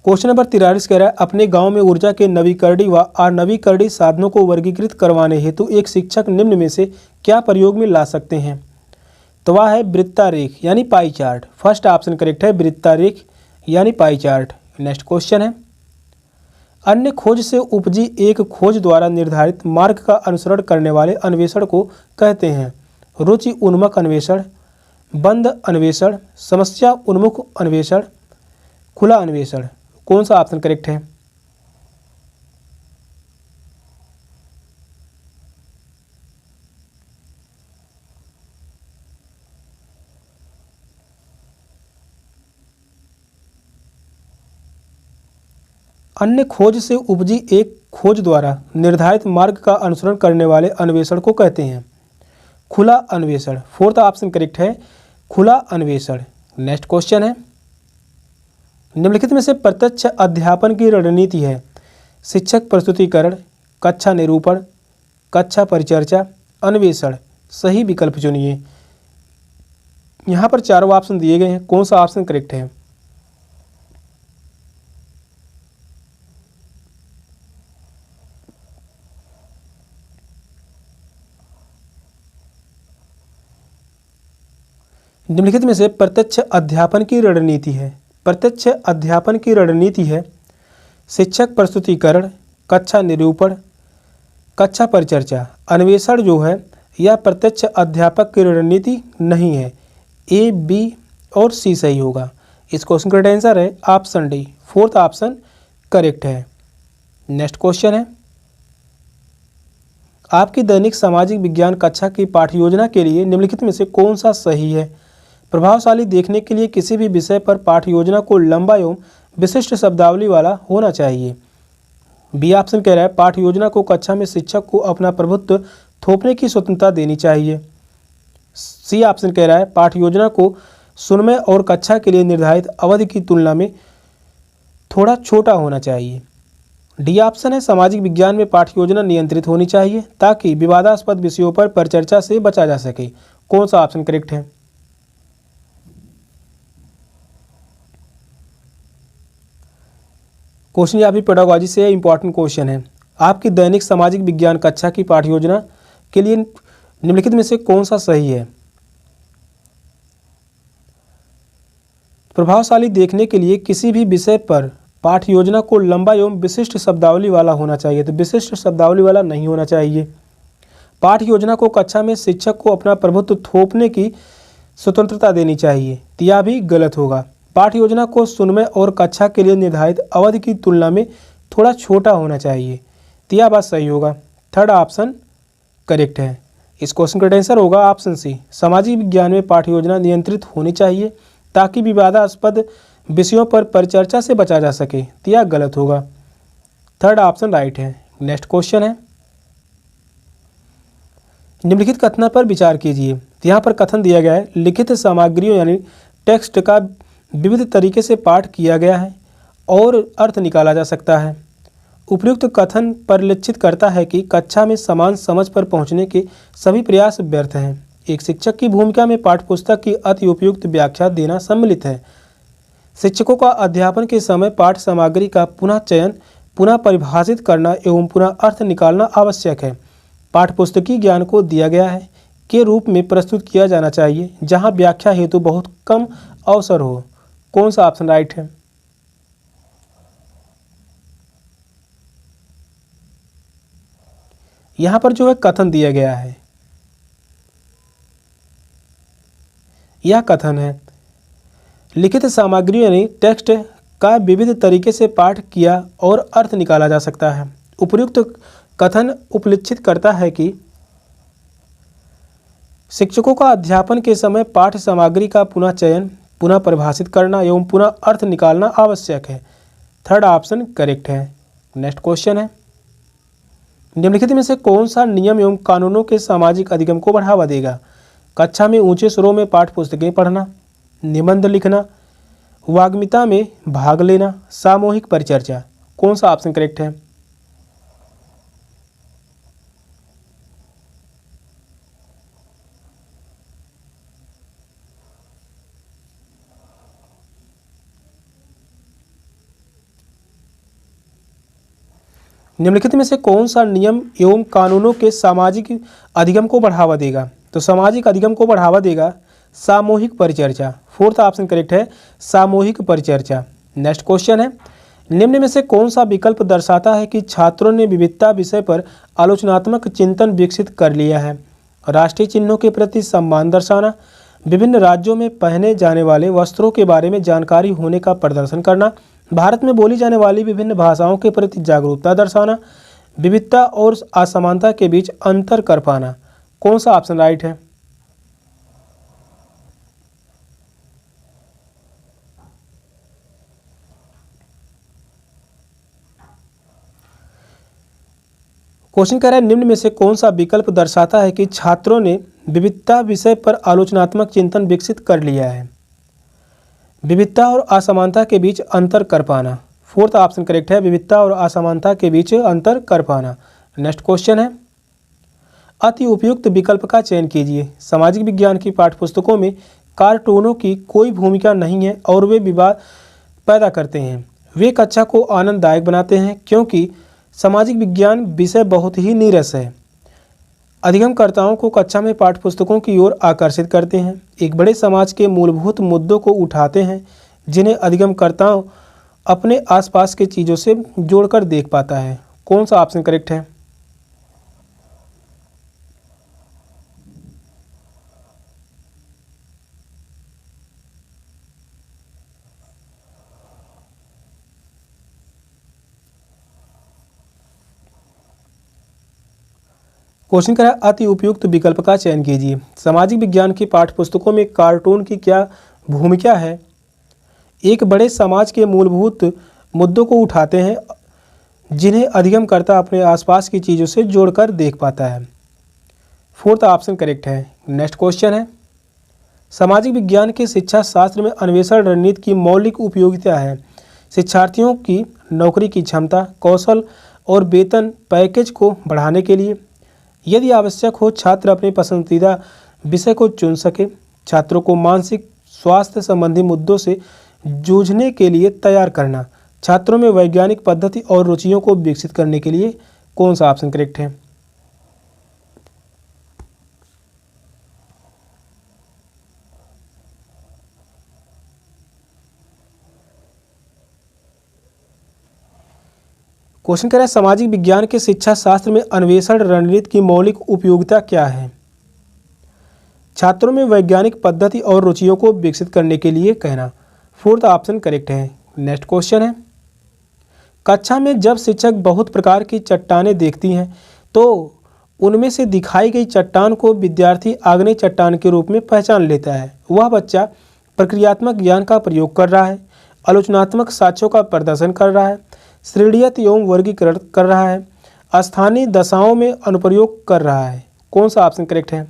क्वेश्चन नंबर 43 कह रहा है अपने गांव में ऊर्जा के नवीकरणीय व अनवीकरणीय साधनों को वर्गीकृत करवाने हेतु एक शिक्षक निम्न में से क्या प्रयोग में ला सकते हैं। तो वह है वृत्तारेख यानी pie chart. First option correct है, वृत्तारेख यानी पाई चार्ट। नेक्स्ट क्वेश्चन है अन्य खोज से उपजी एक खोज द्वारा निर्धारित मार्ग का अनुसरण करने वाले अन्वेषण को कहते हैं रुचि उन्मुख अन्वेषण, बंद अन्वेषण, समस्या उन्मुख अन्वेषण, खुला अन्वेषण। कौन सा ऑप्शन करेक्ट है। अन्य खोज से उपजी एक खोज द्वारा निर्धारित मार्ग का अनुसरण करने वाले अन्वेषण को कहते हैं खुला अन्वेषण। फोर्थ ऑप्शन करेक्ट है, खुला अन्वेषण। नेक्स्ट क्वेश्चन है निम्नलिखित में से प्रत्यक्ष अध्यापन की रणनीति है शिक्षक प्रस्तुतिकरण, कक्षा निरूपण, कक्षा परिचर्चा, अन्वेषण। सही विकल्प चुनिए। यहाँ पर चारों ऑप्शन दिए गए हैं, कौन सा ऑप्शन करेक्ट है। निम्नलिखित में से प्रत्यक्ष अध्यापन की रणनीति है, प्रत्यक्ष अध्यापन की रणनीति है शिक्षक प्रस्तुतिकरण, कक्षा निरूपण, कक्षा परिचर्चा। अन्वेषण जो है यह प्रत्यक्ष अध्यापक की रणनीति नहीं है। ए, बी और सी सही होगा। इस क्वेश्चन का आंसर है option D, fourth option correct है। नेक्स्ट क्वेश्चन है आपकी दैनिक सामाजिक विज्ञान कक्षा की पाठ्य योजना के लिए निम्नलिखित में से कौन सा सही है। प्रभावशाली देखने के लिए किसी भी विषय पर पाठ्य योजना को लंबा एवं विशिष्ट शब्दावली वाला होना चाहिए। बी ऑप्शन कह रहा है पाठ्य योजना को कक्षा में शिक्षक को अपना प्रभुत्व थोपने की स्वतंत्रता देनी चाहिए। सी ऑप्शन कह रहा है पाठ्य योजना को सुनमय और कक्षा के लिए निर्धारित अवधि की तुलना में थोड़ा छोटा होना चाहिए। डी ऑप्शन है सामाजिक विज्ञान में पाठ्य योजना नियंत्रित होनी चाहिए ताकि विवादास्पद विषयों पर परिचर्चा से बचा जा सके। कौन सा ऑप्शन करेक्ट है। क्वेश्चन ये आपकी पेडागोजी से इंपॉर्टेंट क्वेश्चन है। आपकी दैनिक सामाजिक विज्ञान कक्षा की पाठ्य योजना के लिए निम्नलिखित में से कौन सा सही है। प्रभावशाली देखने के लिए किसी भी विषय पर पाठ्य योजना को लंबा एवं विशिष्ट शब्दावली वाला होना चाहिए, तो विशिष्ट शब्दावली वाला नहीं होना चाहिए। पाठ्य योजना को कक्षा में शिक्षक को अपना प्रभुत्व थोपने की स्वतंत्रता देनी चाहिए, तो यह भी गलत होगा। पाठ्य योजना को सुनमय और कक्षा के लिए निर्धारित अवधि की तुलना में थोड़ा छोटा होना चाहिए, तो यह बात सही होगा। थर्ड ऑप्शन करेक्ट है। इस क्वेश्चन का आंसर होगा ऑप्शन सी, सामाजिक विज्ञान में पाठ्य योजना नियंत्रित होनी चाहिए ताकि विवादास्पद विषयों पर परिचर्चा से बचा जा सके, तो यह गलत होगा। थर्ड ऑप्शन राइट है। नेक्स्ट क्वेश्चन है निम्नलिखित कथन पर विचार कीजिए। तो यहाँ पर कथन दिया गया है लिखित सामग्रियों यानी टेक्स्ट का विविध तरीके से पाठ किया गया है और अर्थ निकाला जा सकता है। उपयुक्त कथन परिलक्षित करता है कि कक्षा में समान समझ पर पहुंचने के सभी प्रयास व्यर्थ हैं। एक शिक्षक की भूमिका में पाठ्यपुस्तक की अति उपयुक्त व्याख्या देना सम्मिलित है। शिक्षकों का अध्यापन के समय पाठ सामग्री का पुनः चयन, पुनः परिभाषित करना एवं पुनः अर्थ निकालना आवश्यक है। पाठ्यपुस्तकीय ज्ञान को दिया गया है के रूप में प्रस्तुत किया जाना चाहिए जहां व्याख्या हेतु बहुत कम अवसर हो। कौन सा ऑप्शन राइट है। यहां पर जो है कथन दिया गया है, यह कथन है लिखित सामग्री यानी टेक्स्ट का विविध तरीके से पाठ किया और अर्थ निकाला जा सकता है। उपयुक्त कथन उपलक्षित करता है कि शिक्षकों का अध्यापन के समय पाठ सामग्री का पुनः चयन, पुनः परिभाषित करना एवं पुनः अर्थ निकालना आवश्यक है। थर्ड ऑप्शन करेक्ट है। नेक्स्ट क्वेश्चन है निम्नलिखित में से कौन सा नियम एवं कानूनों के सामाजिक अधिगम को बढ़ावा देगा। कक्षा में ऊंचे स्वरों में पाठ्य पुस्तकें पढ़ना, निबंध लिखना, वाग्मिता में भाग लेना, सामूहिक परिचर्चा। कौन सा ऑप्शन करेक्ट है। निम्नलिखित में से कौन सा नियम एवं कानूनों के सामाजिक अधिगम को बढ़ावा देगा? तो सामाजिक अधिगम को बढ़ावा देगा सामूहिक परिचर्चा। फोर्थ ऑप्शन करेक्ट है, सामूहिक परिचर्चा। नेक्स्ट क्वेश्चन है, निम्न में से कौन सा विकल्प दर्शाता है कि छात्रों ने विविधता विषय पर आलोचनात्मक चिंतन विकसित कर लिया है? राष्ट्रीय चिन्हों के प्रति सम्मान दर्शाना, विभिन्न राज्यों में पहने जाने वाले वस्त्रों के बारे में जानकारी होने का प्रदर्शन करना, भारत में बोली जाने वाली विभिन्न भाषाओं के प्रति जागरूकता दर्शाना, विविधता और असमानता के बीच अंतर कर पाना। कौन सा ऑप्शन राइट है? क्वेश्चन कह रहा है, निम्न में से कौन सा विकल्प दर्शाता है कि छात्रों ने विविधता विषय पर आलोचनात्मक चिंतन विकसित कर लिया है? विविधता और असमानता के बीच अंतर कर पाना। फोर्थ ऑप्शन करेक्ट है, विविधता और असमानता के बीच अंतर कर पाना। नेक्स्ट क्वेश्चन है, अति उपयुक्त विकल्प का चयन कीजिए। सामाजिक विज्ञान की पाठ्यपुस्तकों में कार्टूनों की कोई भूमिका नहीं है और वे विवाद पैदा करते हैं। वे कक्षा को आनंददायक बनाते हैं क्योंकि सामाजिक विज्ञान विषय बहुत ही नीरस है। अधिगमकर्ताओं को कक्षा में पाठ्यपुस्तकों की ओर आकर्षित करते हैं, एक बड़े समाज के मूलभूत मुद्दों को उठाते हैं जिन्हें अधिगमकर्ताओं अपने आसपास के चीज़ों से जोड़कर देख पाता है। कौन सा ऑप्शन करेक्ट है? क्वेश्चन करा, अति उपयुक्त विकल्प का चयन कीजिए। सामाजिक विज्ञान की पाठ्यपुस्तकों में कार्टून की क्या भूमिका है? एक बड़े समाज के मूलभूत मुद्दों को उठाते हैं जिन्हें अधिगमकर्ता अपने आसपास की चीज़ों से जोड़कर देख पाता है। फोर्थ ऑप्शन करेक्ट है। नेक्स्ट क्वेश्चन है, सामाजिक विज्ञान के शिक्षा शास्त्र में अन्वेषण रणनीति की मौलिक उपयोगिता है? शिक्षार्थियों की नौकरी की क्षमता, कौशल और वेतन पैकेज को बढ़ाने के लिए, यदि आवश्यक हो छात्र अपने पसंदीदा विषय को चुन सके, छात्रों को मानसिक स्वास्थ्य संबंधी मुद्दों से जूझने के लिए तैयार करना, छात्रों में वैज्ञानिक पद्धति और रुचियों को विकसित करने के लिए। कौन सा ऑप्शन करेक्ट है? क्वेश्चन कह रहा है, सामाजिक विज्ञान के शिक्षा शास्त्र में अन्वेषण रणनीति की मौलिक उपयोगिता क्या है? छात्रों में वैज्ञानिक पद्धति और रुचियों को विकसित करने के लिए कहना। फोर्थ ऑप्शन करेक्ट है। नेक्स्ट क्वेश्चन है, कक्षा में जब शिक्षक बहुत प्रकार की चट्टानें देखती हैं तो उनमें से दिखाई गई चट्टान को विद्यार्थी आग्नेय चट्टान के रूप में पहचान लेता है। वह बच्चा प्रक्रियात्मक ज्ञान का प्रयोग कर रहा है, आलोचनात्मक साक्ष्यों का प्रदर्शन कर रहा है, श्रेणीयत एवं वर्गीकरण कर रहा है, स्थानीय दशाओं में अनुप्रयोग कर रहा है। कौन सा ऑप्शन करेक्ट है?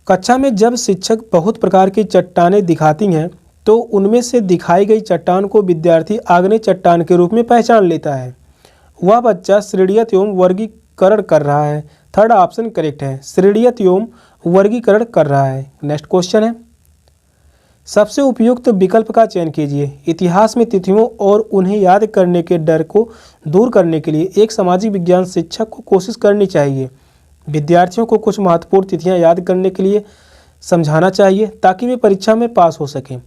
कक्षा में जब शिक्षक बहुत प्रकार की चट्टानें दिखाती हैं तो उनमें से दिखाई गई चट्टान को विद्यार्थी आग्नेय चट्टान के रूप में पहचान लेता है। वह बच्चा श्रेणीयत एवं वर्गीकरण कर रहा है। थर्ड ऑप्शन करेक्ट है, श्रेणीयत एवं वर्गीकरण कर रहा है। नेक्स्ट क्वेश्चन है, सबसे उपयुक्त विकल्प का चयन कीजिए। इतिहास में तिथियों और उन्हें याद करने के डर को दूर करने के लिए एक सामाजिक विज्ञान शिक्षक को कोशिश करनी चाहिए। विद्यार्थियों को कुछ महत्वपूर्ण तिथियां याद करने के लिए समझाना चाहिए ताकि वे परीक्षा में पास हो सकें।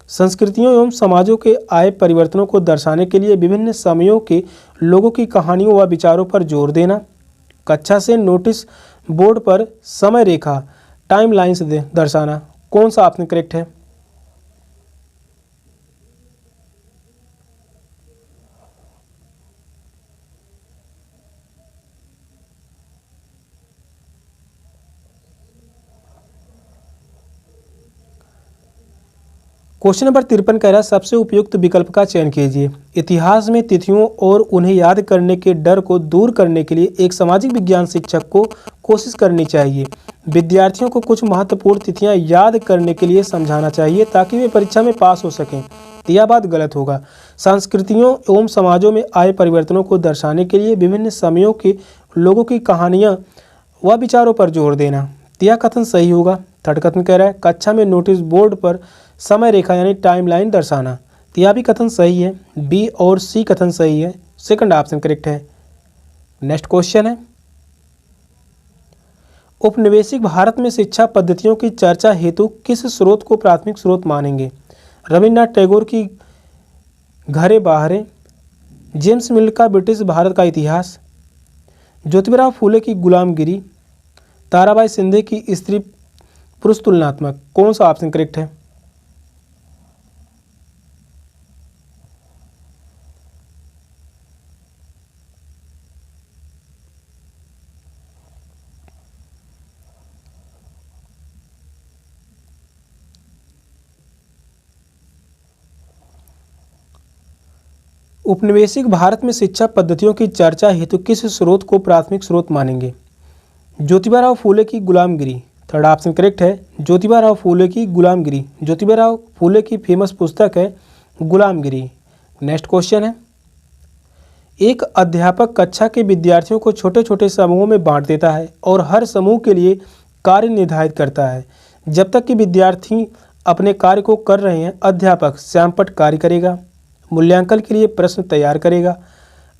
संस्कृतियों एवं समाजों के आए परिवर्तनों को दर्शाने के लिए विभिन्न समयों के लोगों की कहानियों व विचारों पर जोर देना। कक्षा से नोटिस बोर्ड पर समय रेखा टाइम लाइन्स दर्शाना। कौन सा ऑप्शन करेक्ट है? क्वेश्चन नंबर 53 कह रहा है सबसे उपयुक्त विकल्प का चयन कीजिए। इतिहास में तिथियों और उन्हें याद करने के डर को दूर करने के लिए एक सामाजिक विज्ञान शिक्षक को कोशिश करनी चाहिए। विद्यार्थियों को कुछ महत्वपूर्ण तिथियां याद करने के लिए समझाना चाहिए ताकि वे परीक्षा में पास हो सकें। यह बात गलत होगा। संस्कृतियों एवं समाजों में आए परिवर्तनों को दर्शाने के लिए विभिन्न समयों के लोगों की कहानियाँ व विचारों पर जोर देना, यह कथन सही होगा। थर्ड कथन कह रहा है कक्षा में नोटिस बोर्ड पर समय रेखा यानी टाइमलाइन दर्शाना, यह भी कथन सही है। बी और सी कथन सही है, सेकंड ऑप्शन करेक्ट है। नेक्स्ट क्वेश्चन है औपनिवेशिक भारत में शिक्षा पद्धतियों की चर्चा हेतु किस स्रोत को प्राथमिक स्रोत मानेंगे? रविन्द्रनाथ टैगोर की घरे बाहरे, जेम्स मिल का ब्रिटिश भारत का इतिहास, ज्योतिबा फूले की गुलामगिरी, ताराबाई शिंदे की स्त्री पुरुष तुलनात्मक, कौन सा ऑप्शन करेक्ट है? उपनिवेशिक भारत में शिक्षा पद्धतियों की चर्चा हेतु किस स्रोत को प्राथमिक स्रोत मानेंगे? ज्योतिबा फूले की गुलामगिरी, थर्ड ऑप्शन करेक्ट है। ज्योतिबा फूले की गुलामगिरी, ज्योतिबा फूले की फेमस पुस्तक है गुलामगिरी। नेक्स्ट क्वेश्चन है एक अध्यापक कक्षा के विद्यार्थियों को छोटे छोटे समूहों में बांट देता है और हर समूह के लिए कार्य निर्धारित करता है। जब तक कि विद्यार्थी अपने कार्य को कर रहे हैं, अध्यापक श्यामपट्ट कार्य करेगा, मूल्यांकन के लिए प्रश्न तैयार करेगा,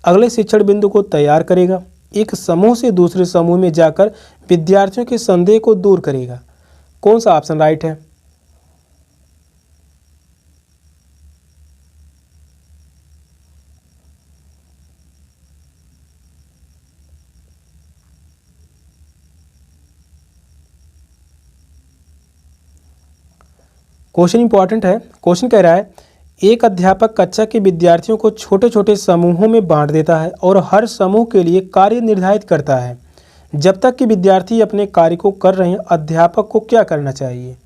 अगले शिक्षण बिंदु को तैयार करेगा, एक समूह से दूसरे समूह में जाकर विद्यार्थियों के संदेह को दूर करेगा। कौन सा ऑप्शन राइट है? क्वेश्चन इंपॉर्टेंट है। क्वेश्चन कह रहा है एक अध्यापक कक्षा के विद्यार्थियों को छोटे छोटे समूहों में बांट देता है और हर समूह के लिए कार्य निर्धारित करता है। जब तक कि विद्यार्थी अपने कार्य को कर रहे हैं, अध्यापक को क्या करना चाहिए?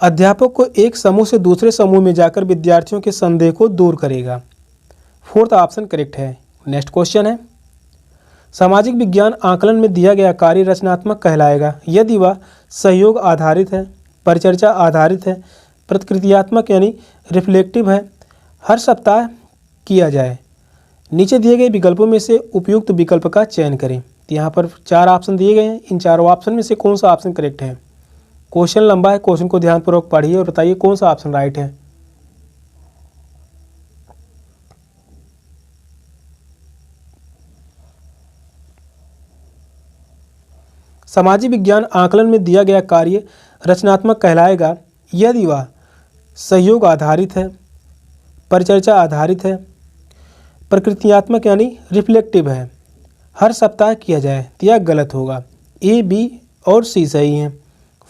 अध्यापक को एक समूह से दूसरे समूह में जाकर विद्यार्थियों के संदेह को दूर करेगा। फोर्थ ऑप्शन करेक्ट है। नेक्स्ट क्वेश्चन है सामाजिक विज्ञान आकलन में दिया गया कार्य रचनात्मक कहलाएगा यदि वह सहयोग आधारित है, परिचर्चा आधारित है, प्रतिक्रियात्मक यानी रिफ्लेक्टिव है, हर सप्ताह किया जाए। नीचे दिए गए विकल्पों में से उपयुक्त विकल्प का चयन करें। यहाँ पर 4 ऑप्शन दिए गए हैं। इन चारों ऑप्शन में से कौन सा ऑप्शन करेक्ट है? क्वेश्चन लंबा है, क्वेश्चन को ध्यानपूर्वक पढ़िए और बताइए कौन सा ऑप्शन राइट है। सामाजिक विज्ञान आकलन में दिया गया कार्य रचनात्मक कहलाएगा यदि वह सहयोग आधारित है, परिचर्चा आधारित है, प्रकृत्यात्मक यानी रिफ्लेक्टिव है, हर सप्ताह किया जाए। तो यह गलत होगा। ए, बी और सी सही है।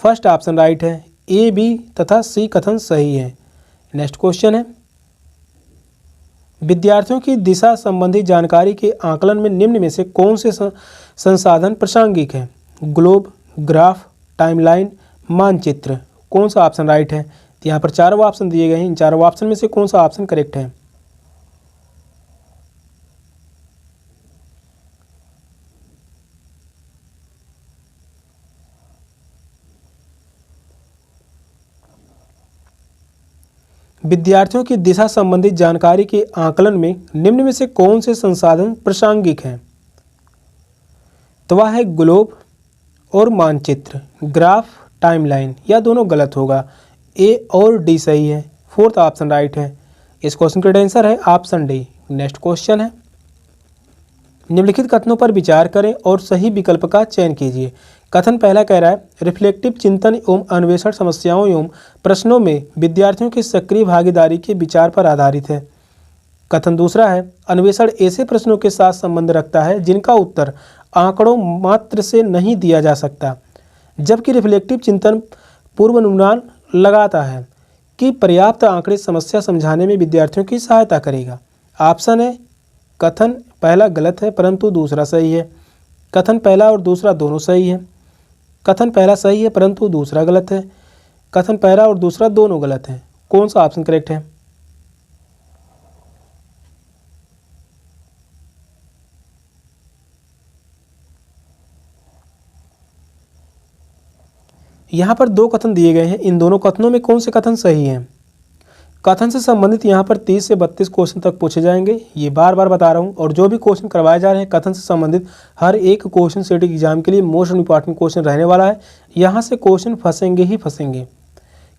फर्स्ट ऑप्शन राइट है। ए, बी तथा सी कथन सही है। नेक्स्ट क्वेश्चन है विद्यार्थियों की दिशा संबंधी जानकारी के आकलन में निम्न में से कौन से संसाधन प्रासंगिक हैं? ग्लोब, ग्राफ, टाइमलाइन, मानचित्र, कौन सा ऑप्शन राइट है? तो यहाँ पर 4 ऑप्शन दिए गए हैं। इन 4 ऑप्शन में से कौन सा ऑप्शन करेक्ट है? विद्यार्थियों की दिशा संबंधी जानकारी के आकलन में निम्न में से कौन से संसाधन प्रासंगिक हैं? तो वह है ग्लोब और मानचित्र, ग्राफ, टाइमलाइन। यह दोनों गलत होगा। ए और डी सही है। फोर्थ ऑप्शन राइट है। इस क्वेश्चन का आंसर है ऑप्शन डी। नेक्स्ट क्वेश्चन है निम्नलिखित कथनों पर विचार करें और सही विकल्प का चयन कीजिए। कथन पहला कह रहा है रिफ्लेक्टिव चिंतन एवं अन्वेषण समस्याओं एवं प्रश्नों में विद्यार्थियों की सक्रिय भागीदारी के विचार पर आधारित है। कथन दूसरा है अन्वेषण ऐसे प्रश्नों के साथ संबंध रखता है जिनका उत्तर आंकड़ों मात्र से नहीं दिया जा सकता, जबकि रिफ्लेक्टिव चिंतन पूर्वानुमान लगाता है कि पर्याप्त आंकड़े समस्या समझाने में विद्यार्थियों की सहायता करेगा। ऑप्शन है कथन पहला गलत है परंतु दूसरा सही है। कथन पहला और दूसरा दोनों सही है। कथन पहला सही है परंतु दूसरा गलत है। कथन पहला और दूसरा दोनों गलत है। कौन सा ऑप्शन करेक्ट है? यहाँ पर दो कथन दिए गए हैं, इन दोनों कथनों में कौन से कथन सही हैं? कथन से संबंधित यहाँ पर 30 से 32 क्वेश्चन तक पूछे जाएंगे, ये बार बार बता रहा हूँ। और जो भी क्वेश्चन करवाए जा रहे हैं कथन से संबंधित, हर एक क्वेश्चन सेट एग्जाम के लिए मोस्ट इंपॉर्टेंट क्वेश्चन रहने वाला है। यहाँ से क्वेश्चन फंसेंगे ही फंसेंगे।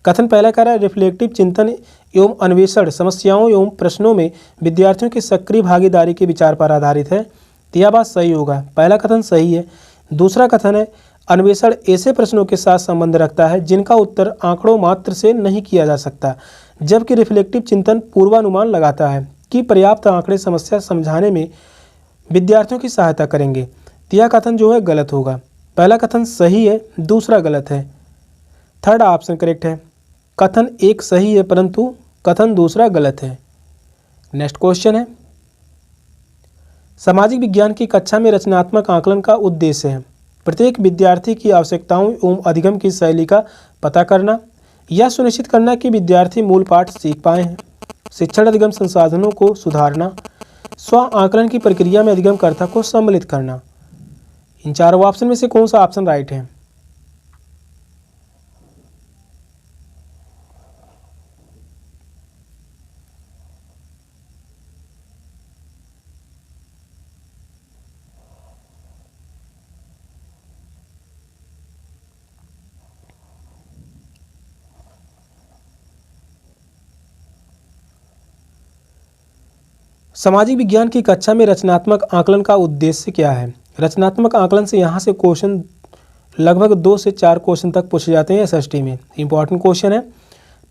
कथन पहला कह रहा है रिफ्लेक्टिव चिंतन एवं अन्वेषण समस्याओं एवं प्रश्नों में विद्यार्थियों की सक्रिय भागीदारी के विचार पर आधारित है। तो यह बात सही होगा, पहला कथन सही है। दूसरा कथन है अन्वेषण ऐसे प्रश्नों के साथ संबंध रखता है जिनका उत्तर आंकड़ों मात्र से नहीं किया जा सकता, जबकि रिफ्लेक्टिव चिंतन पूर्वानुमान लगाता है कि पर्याप्त आंकड़े समस्या समझाने में विद्यार्थियों की सहायता करेंगे। तो यह कथन जो है गलत होगा। पहला कथन सही है, दूसरा गलत है। थर्ड ऑप्शन करेक्ट है। कथन एक सही है परंतु कथन दूसरा गलत है। नेक्स्ट क्वेश्चन है सामाजिक विज्ञान की कक्षा में रचनात्मक आकलन का उद्देश्य है प्रत्येक विद्यार्थी की आवश्यकताओं एवं अधिगम की शैली का पता करना, यह सुनिश्चित करना कि विद्यार्थी मूल पाठ सीख पाए हैं, शिक्षण अधिगम संसाधनों को सुधारना, स्व आकलन की प्रक्रिया में अधिगमकर्ता को सम्मिलित करना। इन चारों ऑप्शन में से कौन सा ऑप्शन राइट है? सामाजिक विज्ञान की कक्षा में रचनात्मक आकलन का उद्देश्य क्या है? रचनात्मक आकलन से यहाँ से क्वेश्चन लगभग 2 से 4 क्वेश्चन तक पूछे जाते हैं एसएसटी में। इंपॉर्टेंट क्वेश्चन है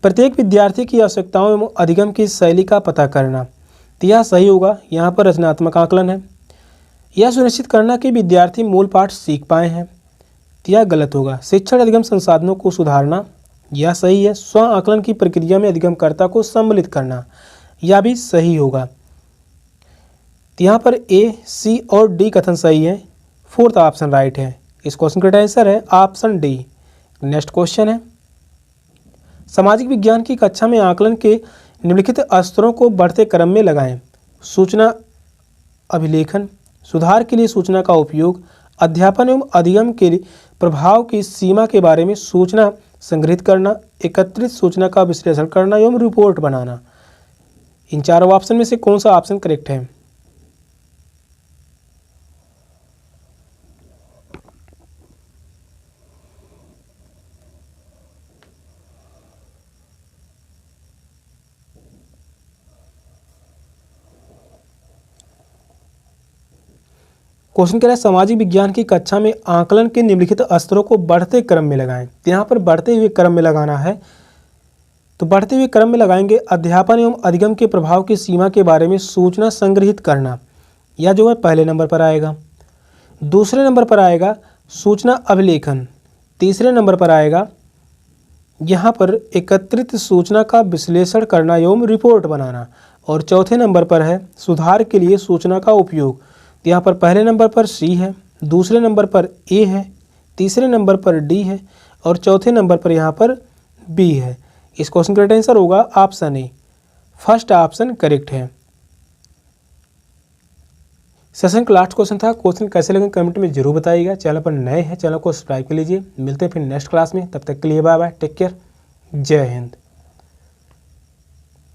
प्रत्येक विद्यार्थी की आवश्यकताओं एवं अधिगम की शैली का पता करना। तो यह सही होगा, यहाँ पर रचनात्मक आकलन है। यह सुनिश्चित करना कि विद्यार्थी मूल पाठ सीख पाए हैं। तो यह गलत होगा। शिक्षण अधिगम संसाधनों को सुधारना, यह सही है। स्व आकलन की प्रक्रिया में अधिगमकर्ता को सम्मिलित करना, यह भी सही होगा। तो यहाँ पर ए, सी और डी कथन सही है। फोर्थ ऑप्शन राइट है। इस क्वेश्चन का आंसर है ऑप्शन डी। नेक्स्ट क्वेश्चन है सामाजिक विज्ञान की कक्षा में आकलन के निम्नलिखित स्तरों को बढ़ते क्रम में लगाएं। सूचना अभिलेखन, सुधार के लिए सूचना का उपयोग, अध्यापन एवं अधिगम के लिए प्रभाव की सीमा के बारे में सूचना संग्रहित करना, एकत्रित सूचना का विश्लेषण करना एवं रिपोर्ट बनाना। इन चारों ऑप्शन में से कौन सा ऑप्शन करेक्ट है? क्वेश्चन कह रहा है सामाजिक विज्ञान की कक्षा में आकलन के निम्नलिखित स्तरों को बढ़ते क्रम में लगाएं। तो यहाँ पर बढ़ते हुए क्रम में लगाना है, तो बढ़ते हुए क्रम में लगाएंगे अध्यापन एवं अधिगम के प्रभाव की सीमा के बारे में सूचना संग्रहित करना, यह जो है पहले नंबर पर आएगा। दूसरे नंबर पर आएगा सूचना अभिलेखन। तीसरे नंबर पर आएगा यहाँ पर एकत्रित सूचना का विश्लेषण करना एवं रिपोर्ट बनाना। और चौथे नंबर पर है सुधार के लिए सूचना का उपयोग। तो यहाँ पर पहले नंबर पर सी है, दूसरे नंबर पर ए है, तीसरे नंबर पर डी है और चौथे नंबर पर यहाँ पर बी है। इस क्वेश्चन का आंसर होगा option A. First option correct है। सेशन का लास्ट क्वेश्चन था। क्वेश्चन कैसे लगे कमेंट में जरूर बताइएगा। चैनल पर नए हैं चैनल को सब्सक्राइब कर लीजिए। मिलते हैं फिर नेक्स्ट क्लास में, तब तक के लिए बाय बाय, टेक केयर, जय हिंद।